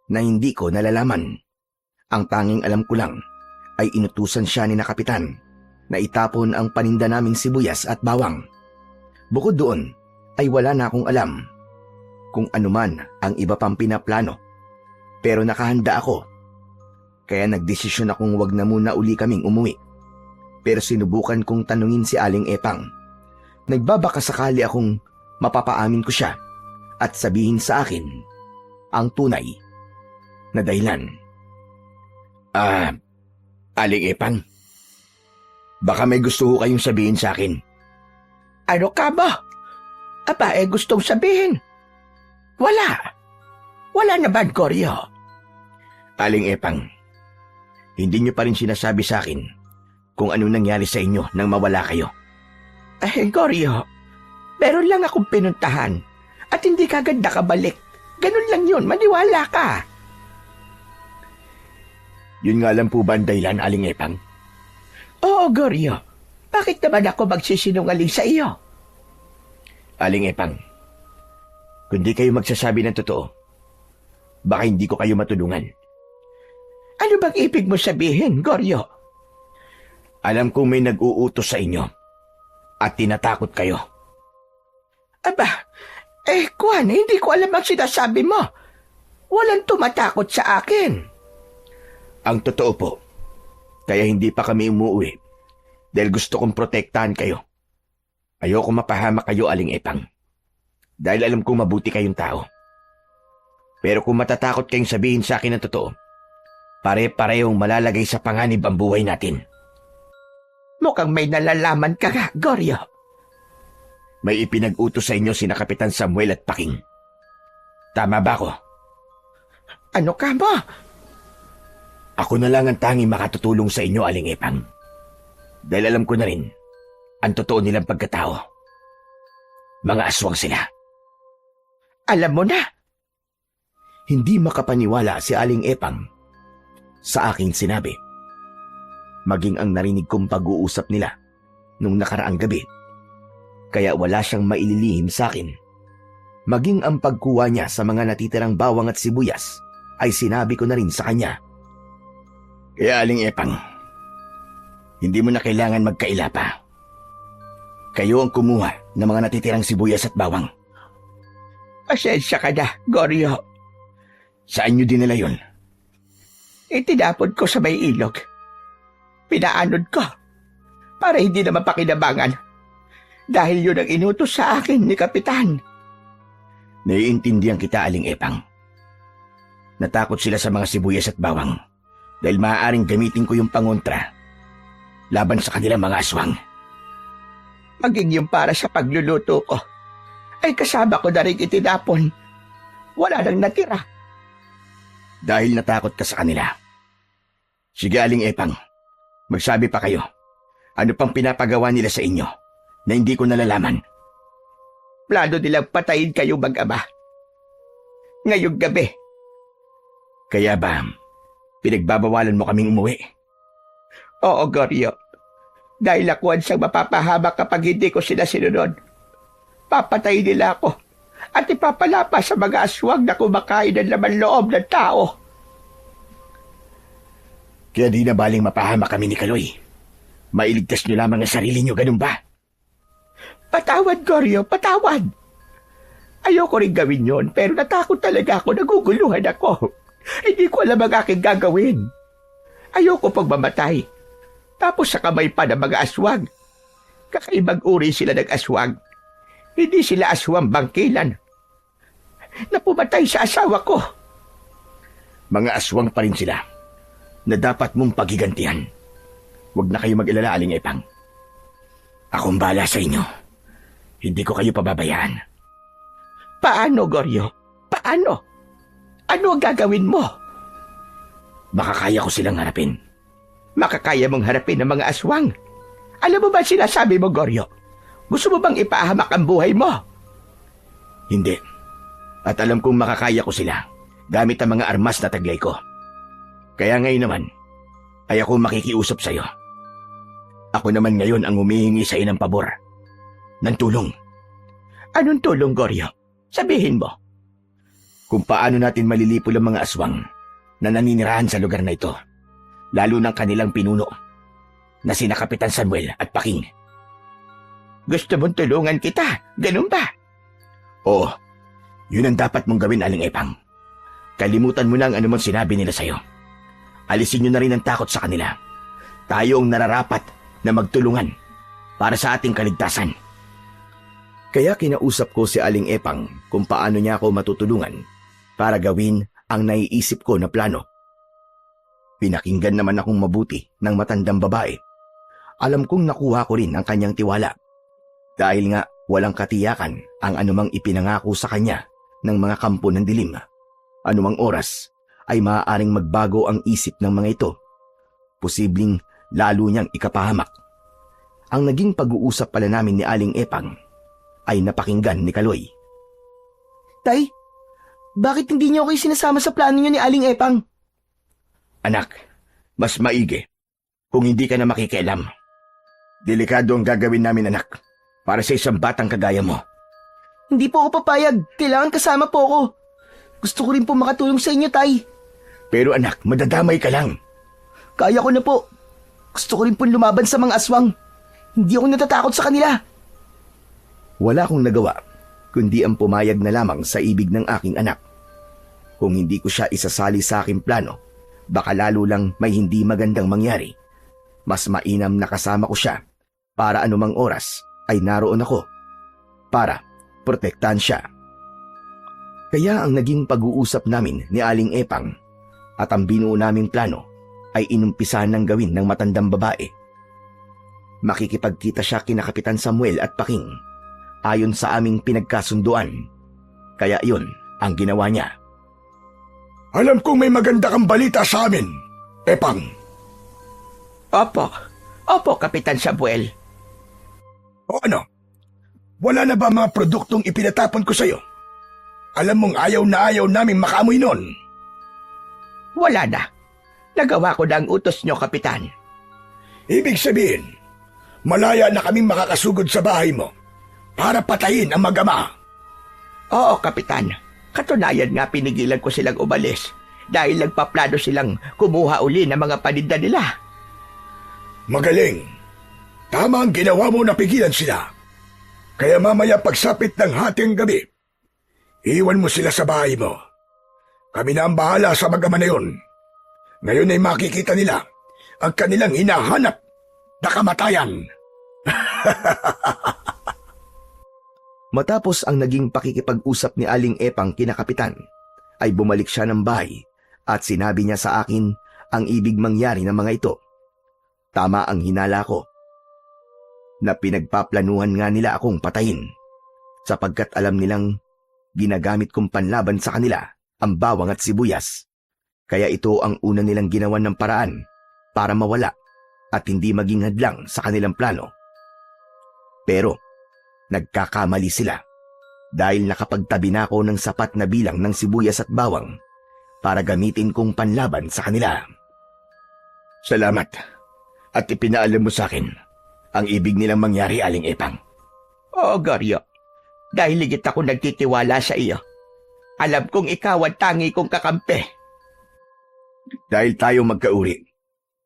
na hindi ko nalalaman. Ang tanging alam ko lang ay inutusan siya ni na Kapitan na itapon ang paninda naming sibuyas at bawang. Bukod doon ay wala na akong alam kung anuman ang iba pang pinaplano. Pero nakahanda ako. Kaya nagdesisyon akong wag na muna uli kaming umuwi. Pero sinubukan kong tanungin si Aling Epang. Nagbabaka sakali akong mapapaamin ko siya at sabihin sa akin ang tunay na dahilan. Aling Epang, baka may gusto ko kayong sabihin sa akin. Ano ka ba? Gustong sabihin. Wala naman, Goryo. Aling Epang, hindi niyo pa rin sinasabi sa akin kung ano nangyari sa inyo nang mawala kayo. Goryo, meron lang akong pinuntahan at hindi kagad nakabalik. Ganun lang yun, maniwala ka. Yun nga lang po ba ang dahilan, Aling Epang? Oo, Goryo. Bakit naman ako magsisinungaling sa iyo? Aling Epang, kung di kayo magsasabi ng totoo, baka hindi ko kayo matulungan. Ano bang ibig mo sabihin, Goryo? Alam kong may nag-uutos sa inyo at tinatakot kayo. Kwan, hindi ko alam ang sinasabi mo. Walang tumatakot sa akin. Ang totoo po, kaya hindi pa kami umuwi dahil gusto kong protektahan kayo. Ayoko mapahamak kayo, Aling Epang, dahil alam kong mabuti kayong tao. Pero kung matatakot kayong sabihin sa akin ang totoo, pare-parehong malalagay sa panganib ang buhay natin. Mukhang may nalalaman ka nga, Goryo. May ipinag-utos sa inyo sina Kapitan Samuel at Paking. Tama ba ako? Ano ka ba? Ako na lang ang tanging makatutulong sa inyo, Aling Epang. Dahil alam ko na rin ang totoo nilang pagkatao. Mga aswang sila. Alam mo na. Hindi makapaniwala si Aling Epang sa aking sinabi. Maging ang narinig kong pag-uusap nila nung nakaraang gabi. Kaya wala siyang maililihim sa akin. Maging ang pagkuha niya sa mga natitirang bawang at sibuyas ay sinabi ko na rin sa kanya. Kaya Aling Epang, hindi mo na kailangan magkaila pa. Kayo ang kumuha ng mga natitirang sibuyas at bawang. Pasensya ka na, Goryo. Saan nyo dinala yun? Itinapon ko sa may ilog. Pinaanod ko para hindi na mapakinabangan dahil yun ang inutos sa akin ni Kapitan. Naiintindihan kita, Aling Epang. Natakot sila sa mga sibuyas at bawang dahil maaaring gamitin ko yung pangontra laban sa kanilang mga aswang. Maging yung para sa pagluluto ko ay kasama ko na rin itinapon. Wala nang natira. Dahil natakot ka sa kanila. Sige, Aling Epang, magsabi pa kayo. Ano pang pinapagawa nila sa inyo na hindi ko nalalaman? Plano nilang patayin kayo mag-ama. Ngayong gabi. Kaya ba, pinagbabawalan mo kaming umuwi? Oo, Goryo. Dahil ako ang siyang mapapahamak kapag hindi ko sila sinunod. Papatayin nila ako at ipapalapa sa mga aswang na kumakain ng laman loob ng tao. Kaya di na baling mapahamak kami ni Kaloy. Mailigtas niyo lamang ang sarili niyo, ganun ba? Patawad, Goryo, patawad. Ayoko rin gawin yon, pero natakot talaga ako, naguguluhan ako. Hindi ko alam ang aking gagawin. Ayoko pag mamatay. Tapos sa kamay pa ng mga aswang. Kakaibang uri sila ng aswang. Hindi sila aswang bangkilan na pumatay sa asawa ko. Mga aswang pa rin sila na dapat mong pagigantihan. Huwag na kayo mag-alala, Aling Epang. Akong bahala sa inyo. Hindi ko kayo pababayaan. Paano, Goryo? Paano? Ano ang gagawin mo? Makakaya ko silang harapin. Makakaya mong harapin ang mga aswang. Alam mo ba sinasabi mo, Goryo? Gusto mo bang ipahamak ang buhay mo? Hindi. At alam kong makakaya ko sila gamit ang mga armas na taglay ko. Kaya ngayon naman, ay ako makikiusap sa iyo. Ako naman ngayon ang humihingi sa iyo ng pabor. Ng tulong. Anong tulong, Goryo? Sabihin mo. Kung paano natin malilipol ang mga aswang na naninirahan sa lugar na ito. Lalo ng kanilang pinuno na sina Kapitan Samuel at Paking. Gusto mong tulungan kita, ganun ba? Oo, yun ang dapat mong gawin, Aling Epang. Kalimutan mo na ang anumang sinabi nila sa'yo. Alisin nyo na rin ang takot sa kanila. Tayo ang nararapat na magtulungan para sa ating kaligtasan. Kaya kinausap ko si Aling Epang kung paano niya ako matutulungan para gawin ang naiisip ko na plano. Pinakinggan naman akong mabuti ng matandang babae. Alam kong nakuha ko rin ang kanyang tiwala. Dahil nga walang katiyakan ang anumang ipinangako sa kanya ng mga kampo ng dilim. Anumang oras ay maaaring magbago ang isip ng mga ito. Posibleng lalo niyang ikapahamak. Ang naging pag-uusap pala namin ni Aling Epang ay napakinggan ni Kaloy. Tay, bakit hindi niyo ako sinasama sa plano niyo ni Aling Epang? Anak, mas maigi kung hindi ka na makikialam. Delikado ang gagawin namin, anak, para sa isang batang kagaya mo. Hindi po ako papayag. Kailangan kasama po ako. Gusto ko rin po makatulong sa inyo, Tay. Pero anak, madadamay ka lang. Kaya ko na po. Gusto ko rin po lumaban sa mga aswang. Hindi ako natatakot sa kanila. Wala akong nagawa, kundi ang pumayag na lamang sa ibig ng aking anak. Kung hindi ko siya isasali sa aking plano, baka lalo lang may hindi magandang mangyari. Mas mainam na kasama ko siya para anumang oras ay naroon ako para protektahan siya. Kaya ang naging pag-uusap namin ni Aling Epang at ang binuo naming plano ay inumpisahan ng gawin ng matandang babae. Makikipagkita siya kina Kapitan Samuel at Paking ayon sa aming pinagkasunduan. Kaya yun ang ginawa niya. Alam kong may maganda kang balita sa amin, Epang. Opo, Kapitan Samuel. O ano? Wala na ba mga produktong ipinatapon ko sa'yo? Alam mong ayaw na ayaw namin makaamoy nun. Wala na. Nagawa ko na ang utos nyo, Kapitan. Ibig sabihin, malaya na kaming makakasugod sa bahay mo para patayin ang mag-ama. Oo, Kapitan. Katunayan nga pinigilan ko silang umalis dahil nagpaplano silang kumuha uli ng mga paninda nila. Magaling. Tama ang ginawa mo na pigilan sila. Kaya mamaya pagsapit ng hating gabi, iwan mo sila sa bahay mo. Kami na ang bahala sa mag-ama na yun. Ngayon ay makikita nila ang kanilang hinahanap na kamatayan. Matapos ang naging pakikipag-usap ni Aling Epang kina Kapitan, ay bumalik siya ng bahay at sinabi niya sa akin ang ibig mangyari ng mga ito. Tama ang hinala ko, na pinagpaplanuhan nga nila akong patayin, sapagkat alam nilang ginagamit kong panlaban sa kanila ang bawang at sibuyas. Kaya ito ang una nilang ginawan ng paraan para mawala at hindi maging hadlang sa kanilang plano. Pero nagkakamali sila dahil nakapagtabi na ako ng sapat na bilang ng sibuyas at bawang para gamitin kong panlaban sa kanila. Salamat at ipinaalam mo sa akin ang ibig nilang mangyari, Aling Epang. Oo, Goryo. Dahil ligit ako nagtitiwala sa iyo. Alam kong ikaw ang tangi kong kakampi. Dahil tayo magkauri,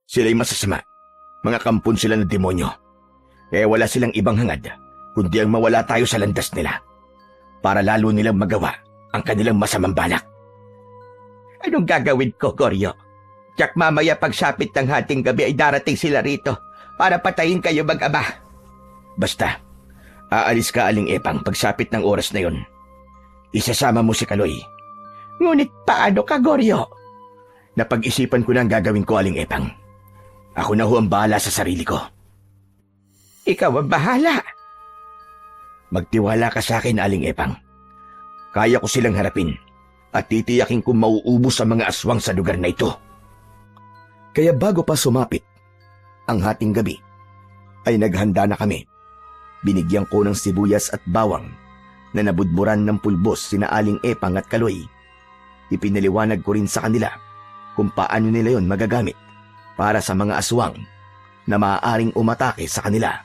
sila'y masasama. Mga kampon sila ng demonyo. Kaya wala silang ibang hangad kundi ang mawala tayo sa landas nila para lalo nilang magawa ang kanilang masamang balak. Anong gagawin ko, Goryo? Tsak mamaya pagsapit ng hating gabi ay darating sila rito para patayin kayo mag-ama. Basta, aalis ka, Aling Epang, pagsapit ng oras na yon. Isasama mo si Kaloy. Ngunit paano ka, Goryo? Napag-isipan ko na ang gagawin ko, Aling Epang. Ako na ho ang bahala sa sarili ko. Ikaw ang bahala. Magtiwala ka sa akin, Aling Epang. Kaya ko silang harapin at titiyakin kong mauubos ang mga aswang sa lugar na ito. Kaya bago pa sumapit ang hating gabi, ay naghanda na kami. Binigyan ko ng sibuyas at bawang na nabudburan ng pulbos sina Aling Epang at Kaloy. Ipinaliwanag ko rin sa kanila kung paano nila yon magagamit para sa mga aswang na maaaring umatake sa kanila.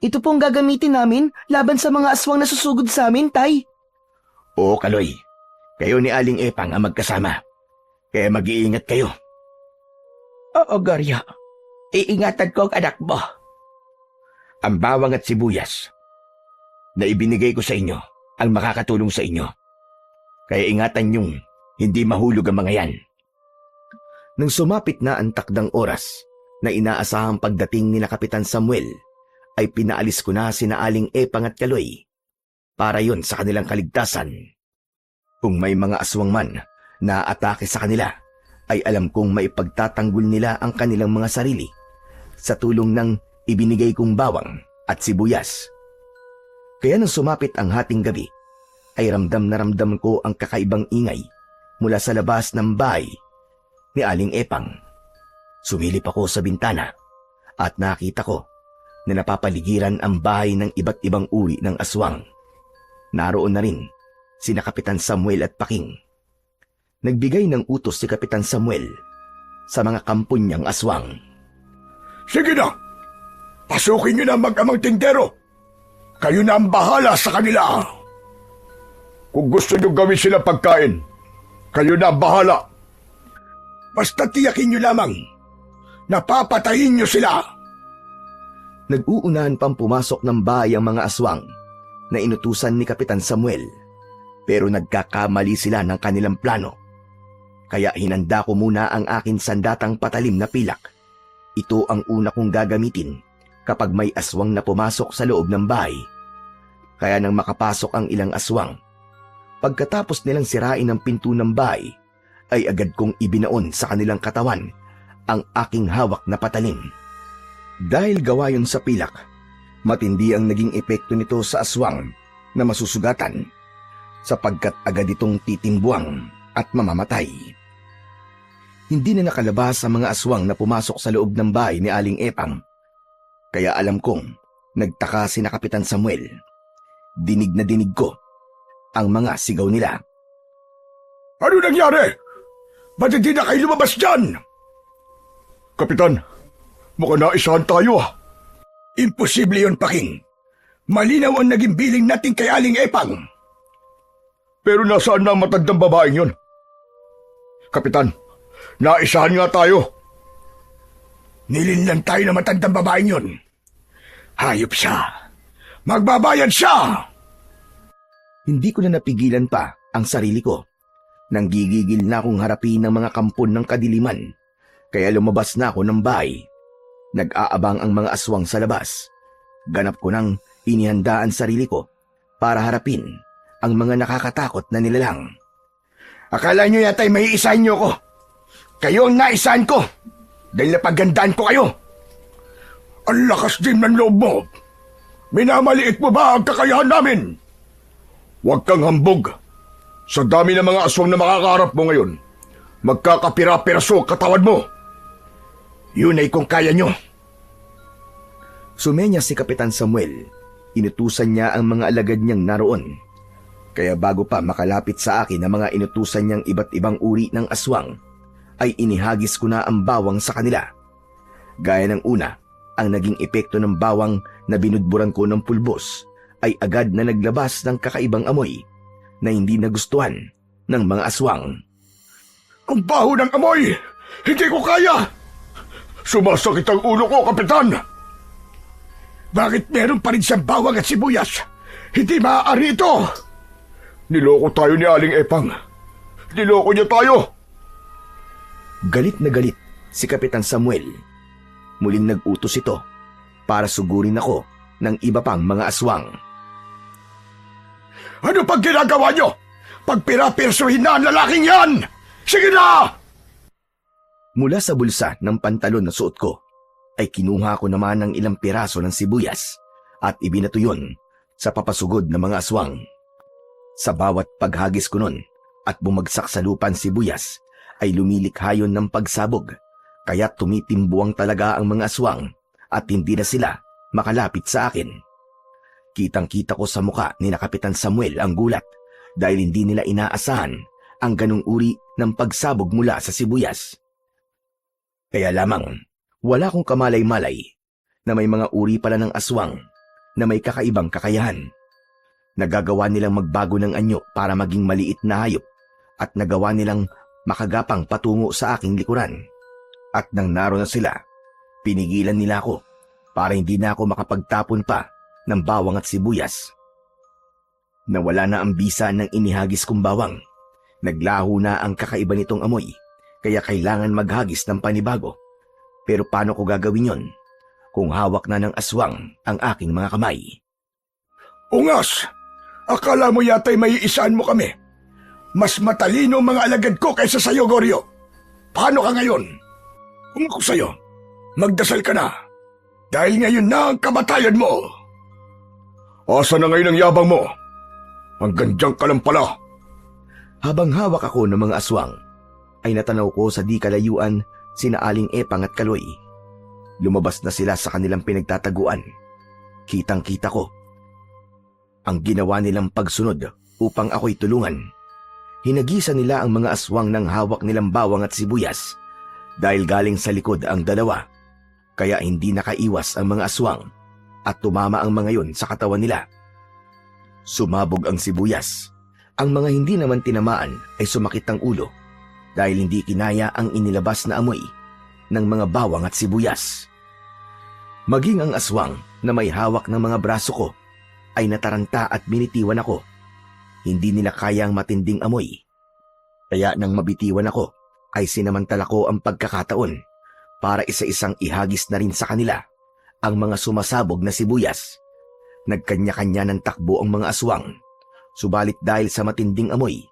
Ito pong gagamitin namin laban sa mga aswang na susugod sa amin, Tay. Oo, Kaloy. Kayo ni Aling Epang ang magkasama. Kaya mag-iingat kayo. Oo, Goryo. Iingatan ko ang anak mo. Ang bawang at sibuyas na ibinigay ko sa inyo ang makakatulong sa inyo. Kaya ingatan niyong hindi mahulog ang mga yan. Nang sumapit na ang takdang oras na inaasahang pagdating ni na Kapitan Samuel, ay pinaalis ko na sina Aling Epang at Kaloy para yon sa kanilang kaligtasan. Kung may mga aswang man na atake sa kanila, ay alam kong maipagtatanggol nila ang kanilang mga sarili sa tulong ng ibinigay kong bawang at sibuyas. Kaya nang sumapit ang hating gabi, ay ramdam na ramdam ko ang kakaibang ingay mula sa labas ng bahay ni Aling Epang. Sumilip ako sa bintana at nakita ko na napapaligiran ang bahay ng iba't ibang uri ng aswang. Naroon na rin sina Kapitan Samuel at Paking. Nagbigay ng utos si Kapitan Samuel sa mga kampon niyang aswang. Sige na! Pasukin niyo na ang mag-amang tindero! Kayo na ang bahala sa kanila! Kung gusto niyo gawin sila pagkain, kayo na ang bahala! Basta tiyakin niyo lamang, napapatayin niyo sila! Nag-uunahan pang pumasok ng bahay ang mga aswang na inutusan ni Kapitan Samuel, pero nagkakamali sila ng kanilang plano. Kaya hinanda ko muna ang akin sandatang patalim na pilak. Ito ang una kong gagamitin kapag may aswang na pumasok sa loob ng bahay. Kaya nang makapasok ang ilang aswang, Pagkatapos nilang sirain ang pinto ng bahay, ay agad kong ibinaon sa kanilang katawan ang aking hawak na patalim. Dahil gawa yun sa pilak, matindi ang naging epekto nito sa aswang na masusugatan sapagkat agad itong titimbuang at mamamatay. Hindi na nakalabas ang mga aswang na pumasok sa loob ng bahay ni Aling Epang. Kaya alam kong nagtaka si na Kapitan Samuel. Dinig na dinig ko ang mga sigaw nila. Ano nangyari? Ba't hindi na kayo lumabas dyan? Kapitan, mukhang naisahan tayo ah. Imposible yun, Paking. Malinaw ang naging biling natin kay Aling Epang. Pero nasaan na ang matandang babaeng yun? Kapitan, naisahan nga tayo. Nilinlan tayo ng matandang babaeng yun. Hayop siya. Magbabayad siya! Hindi ko na napigilan pa ang sarili ko. Nanggigigil na akong harapin ng mga kampon ng kadiliman. Kaya lumabas na ako ng bahay. Nag-aabang ang mga aswang sa labas. Ganap ko nang inihandaan sarili ko para harapin ang mga nakakatakot na nilalang. Akala nyo yata'y may isahin nyo ko. Kayo ang naisahan ko. Dahil napagandaan ko kayo. Ang lakas din ng loob mo. Minamaliit mo ba ang kakayahan namin? Huwag kang hambog. Sa dami ng mga aswang na makakaharap mo ngayon, magkakapira-piraso katawan mo. Yun ay kung kaya nyo. Sumenya si Kapitan Samuel. Inutusan niya ang mga alagad niyang naroon. Kaya bago pa makalapit sa akin ang mga inutusan niyang iba't ibang uri ng aswang, ay inihagis ko na ang bawang sa kanila. Gaya ng una, ang naging epekto ng bawang na binudburan ko ng pulbos ay agad na naglabas ng kakaibang amoy na hindi nagustuhan ng mga aswang. Ang baho ng amoy! Hindi ko kaya! Sumasakit ang ulo ko, Kapitan! Bakit meron pa rin siyang bawang at sibuyas? Hindi maaari ito! Niloko tayo ni Aling Epang. Niloko niya tayo! Galit na galit si Kapitan Samuel. Muling nag-utos ito para sugurin ako ng iba pang mga aswang. Ano pag ginagawa niyo? Pagpira-pirsuhin na ang lalaking yan! Sige na! Mula sa bulsa ng pantalon na suot ko, ay kinuha ko naman ng ilang piraso ng sibuyas at ibinato yun sa papasugod ng mga aswang. Sa bawat paghagis ko nun at bumagsak sa lupan sibuyas, ay lumilikha yun ng pagsabog, kaya tumitimbuang talaga ang mga aswang at hindi na sila makalapit sa akin. Kitang-kita ko sa muka ni na Kapitan Samuel ang gulat dahil hindi nila inaasahan ang ganung uri ng pagsabog mula sa sibuyas. Kaya lamang, wala kong kamalay-malay na may mga uri pala ng aswang na may kakaibang kakayahan. Nagagawa nilang magbago ng anyo para maging maliit na hayop at nagawa nilang makagapang patungo sa aking likuran. At nang naroon na sila, pinigilan nila ako para hindi na ako makapagtapon pa ng bawang at sibuyas. Nawala na ang bisa ng inihagis kong bawang. Naglaho na ang kakaiba nitong amoy, kaya kailangan maghagis ng panibago. Pero paano ko gagawin yon kung hawak na ng aswang ang aking mga kamay? Ungas! Akala mo yata'y may isaan mo kami. Mas matalino ang mga alagad ko kaysa sa'yo, Goryo. Paano ka ngayon? Kung ako sa'yo, magdasal ka na. Dahil ngayon na ang kamatayan mo. Asa na ngayon ang yabang mo? Hanggang diyan ka lang pala. Habang hawak ako ng mga aswang, ay natanaw ko sa di kalayuan sina Aling Epang at Kaloy. Lumabas na sila sa kanilang pinagtataguan. Kitang-kita ko ang ginawa nilang pagsunod upang ako'y tulungan. Hinagisa nila ang mga aswang ng hawak nilang bawang at sibuyas dahil galing sa likod ang dalawa, kaya hindi nakaiwas ang mga aswang at tumama ang mga yon sa katawan nila. Sumabog ang sibuyas. Ang mga hindi naman tinamaan ay sumakit ang ulo dahil hindi kinaya ang inilabas na amoy ng mga bawang at sibuyas. Maging ang aswang na may hawak ng mga braso ko ay nataranta at binitiwan ako. Hindi nila kaya ang matinding amoy. Kaya nang mabitiwan ako, ay sinamantala ko ang pagkakataon para isa-isang ihagis na rin sa kanila ang mga sumasabog na sibuyas. Nagkanya-kanya ng takbo ang mga aswang. Subalit dahil sa matinding amoy,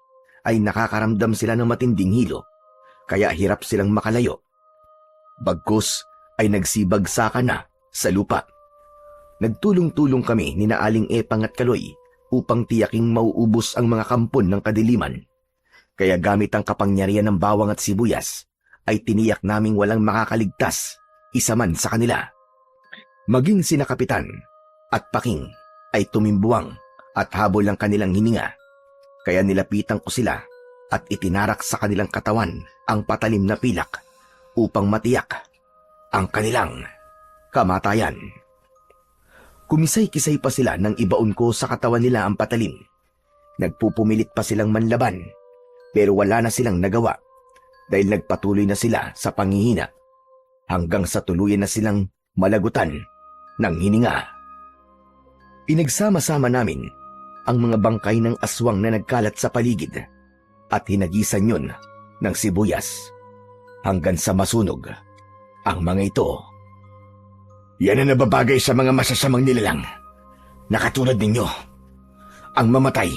ay nakakaramdam sila ng matinding hilo, kaya hirap silang makalayo. Bagkus ay nagsibagsakan na sa lupa. Nagtulong-tulong kami ni Aling Epang at Kaloy upang tiyaking mauubos ang mga kampon ng kadiliman. Kaya gamit ang kapangyarihan ng bawang at sibuyas, ay tiniyak naming walang makakaligtas, isa man sa kanila. Maging sina Kapitan at Paking ay tumimbuwang at habol ang kanilang hininga. Kaya nilapitan ko sila at itinarak sa kanilang katawan ang patalim na pilak upang matiyak ang kanilang kamatayan. Kumisay-kisay pa sila nang ibaon ko sa katawan nila ang patalim. Nagpupumilit pa silang manlaban, pero wala na silang nagawa dahil nagpatuloy na sila sa panghihina hanggang sa tuluyan na silang malagutan ng hininga. Pinagsama-sama namin ang mga bangkay ng aswang na nagkalat sa paligid at hinagisan yun ng sibuyas hanggang sa masunog ang mga ito. Yan ang nababagay sa mga masasamang nilalang na katulad ninyo, ang mamatay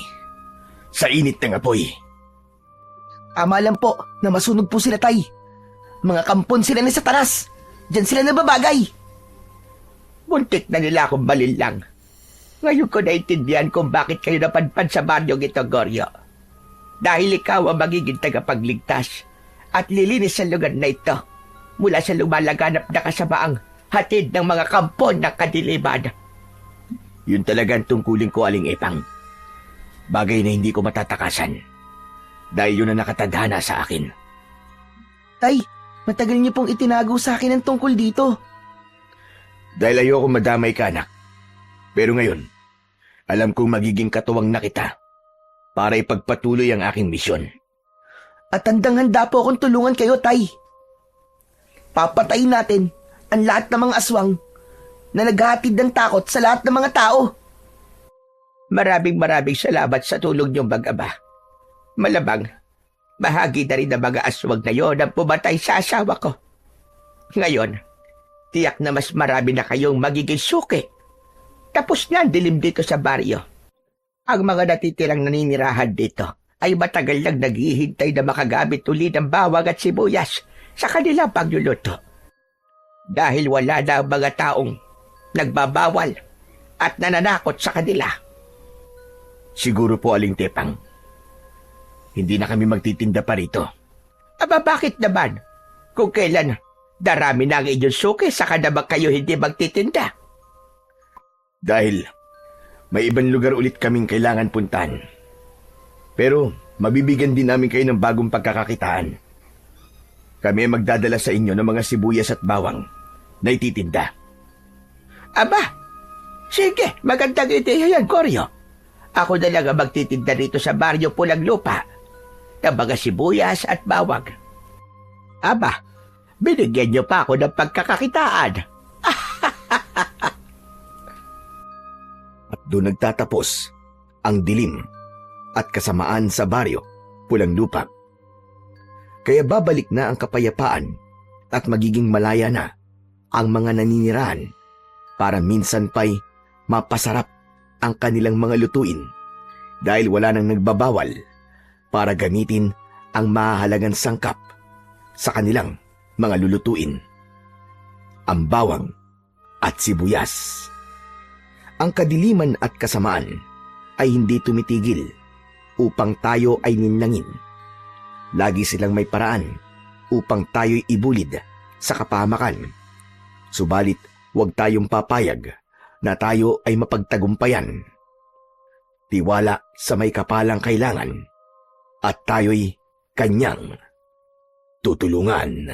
sa init ng apoy. Tama lang po na masunog po sila, Tay. Mga kampon sila ni Satanas. Diyan sila nababagay. Muntik na nila akong balilang. Ngayon ko naintindihan kung bakit kayo napadpad sa baryong ito, Goryo. Dahil ikaw ang magiging tagapagligtas at lilinis sa lugar na ito mula sa lumalaganap na kasamaang hatid ng mga kampon ng kadiliman. Yun talagang tungkulin ko, Aling Epang. Bagay na hindi ko matatakasan dahil yun ang nakatadhana sa akin. Tay, matagal niyo pong itinago sa akin ang tungkol dito. Dahil ayoko madamay ka, anak. Pero ngayon, alam kong magiging katuwang na kita para ipagpatuloy ang aking misyon. At handang-handa po akong tulungan kayo, Tay. Papatayin natin ang lahat ng mga aswang na naghahatid ng takot sa lahat ng mga tao. Maraming salamat sa tulong niyong mag-ama. Malabang, bahagi na rin ng mga aswang na yon ang pumatay sa asawa ko. Ngayon, tiyak na mas marami na kayong magiging suki. Tapos na ang dilim dito sa baryo. Ang mga natitirang naninirahan dito ay matagal lang naghihintay na makagamit ulit ng bawang at sibuyas sa kanilang pagluluto. Dahil wala na ang mga taong nagbabawal at nananakot sa kanila. Siguro po, Aling Tepang, hindi na kami magtitinda pa rito. Aba, bakit naman? Kung kailan darami na ang inyong suki, saka naman kayo hindi magtitinda. Dahil may ibang lugar ulit kaming kailangan puntahan. Pero mabibigyan din namin kayo ng bagong pagkakakitaan. Kami ay magdadala sa inyo ng mga sibuyas at bawang na ititinda. Aba, sige, magandang ideya yan, Goryo. Ako na lang ang magtitinda rito sa baryo Pulang Lupa ng mga sibuyas at bawang. Aba, binigyan niyo pa ako ng pagkakakitaan. At doon nagtatapos ang dilim at kasamaan sa baryo Pulang Lupa. Kaya babalik na ang kapayapaan at magiging malaya na ang mga naninirahan para minsan pa'y mapasarap ang kanilang mga lutuin dahil wala nang nagbabawal para gamitin ang mahahalagang sangkap sa kanilang mga lulutuin. Ang bawang at sibuyas. Ang kadiliman at kasamaan ay hindi tumitigil upang tayo ay ninlangin. Lagi silang may paraan upang tayo'y ibulid sa kapahamakan. Subalit, huwag tayong papayag na tayo ay mapagtagumpayan. Tiwala sa may kapalang kailangan at tayo'y kanyang tutulungan.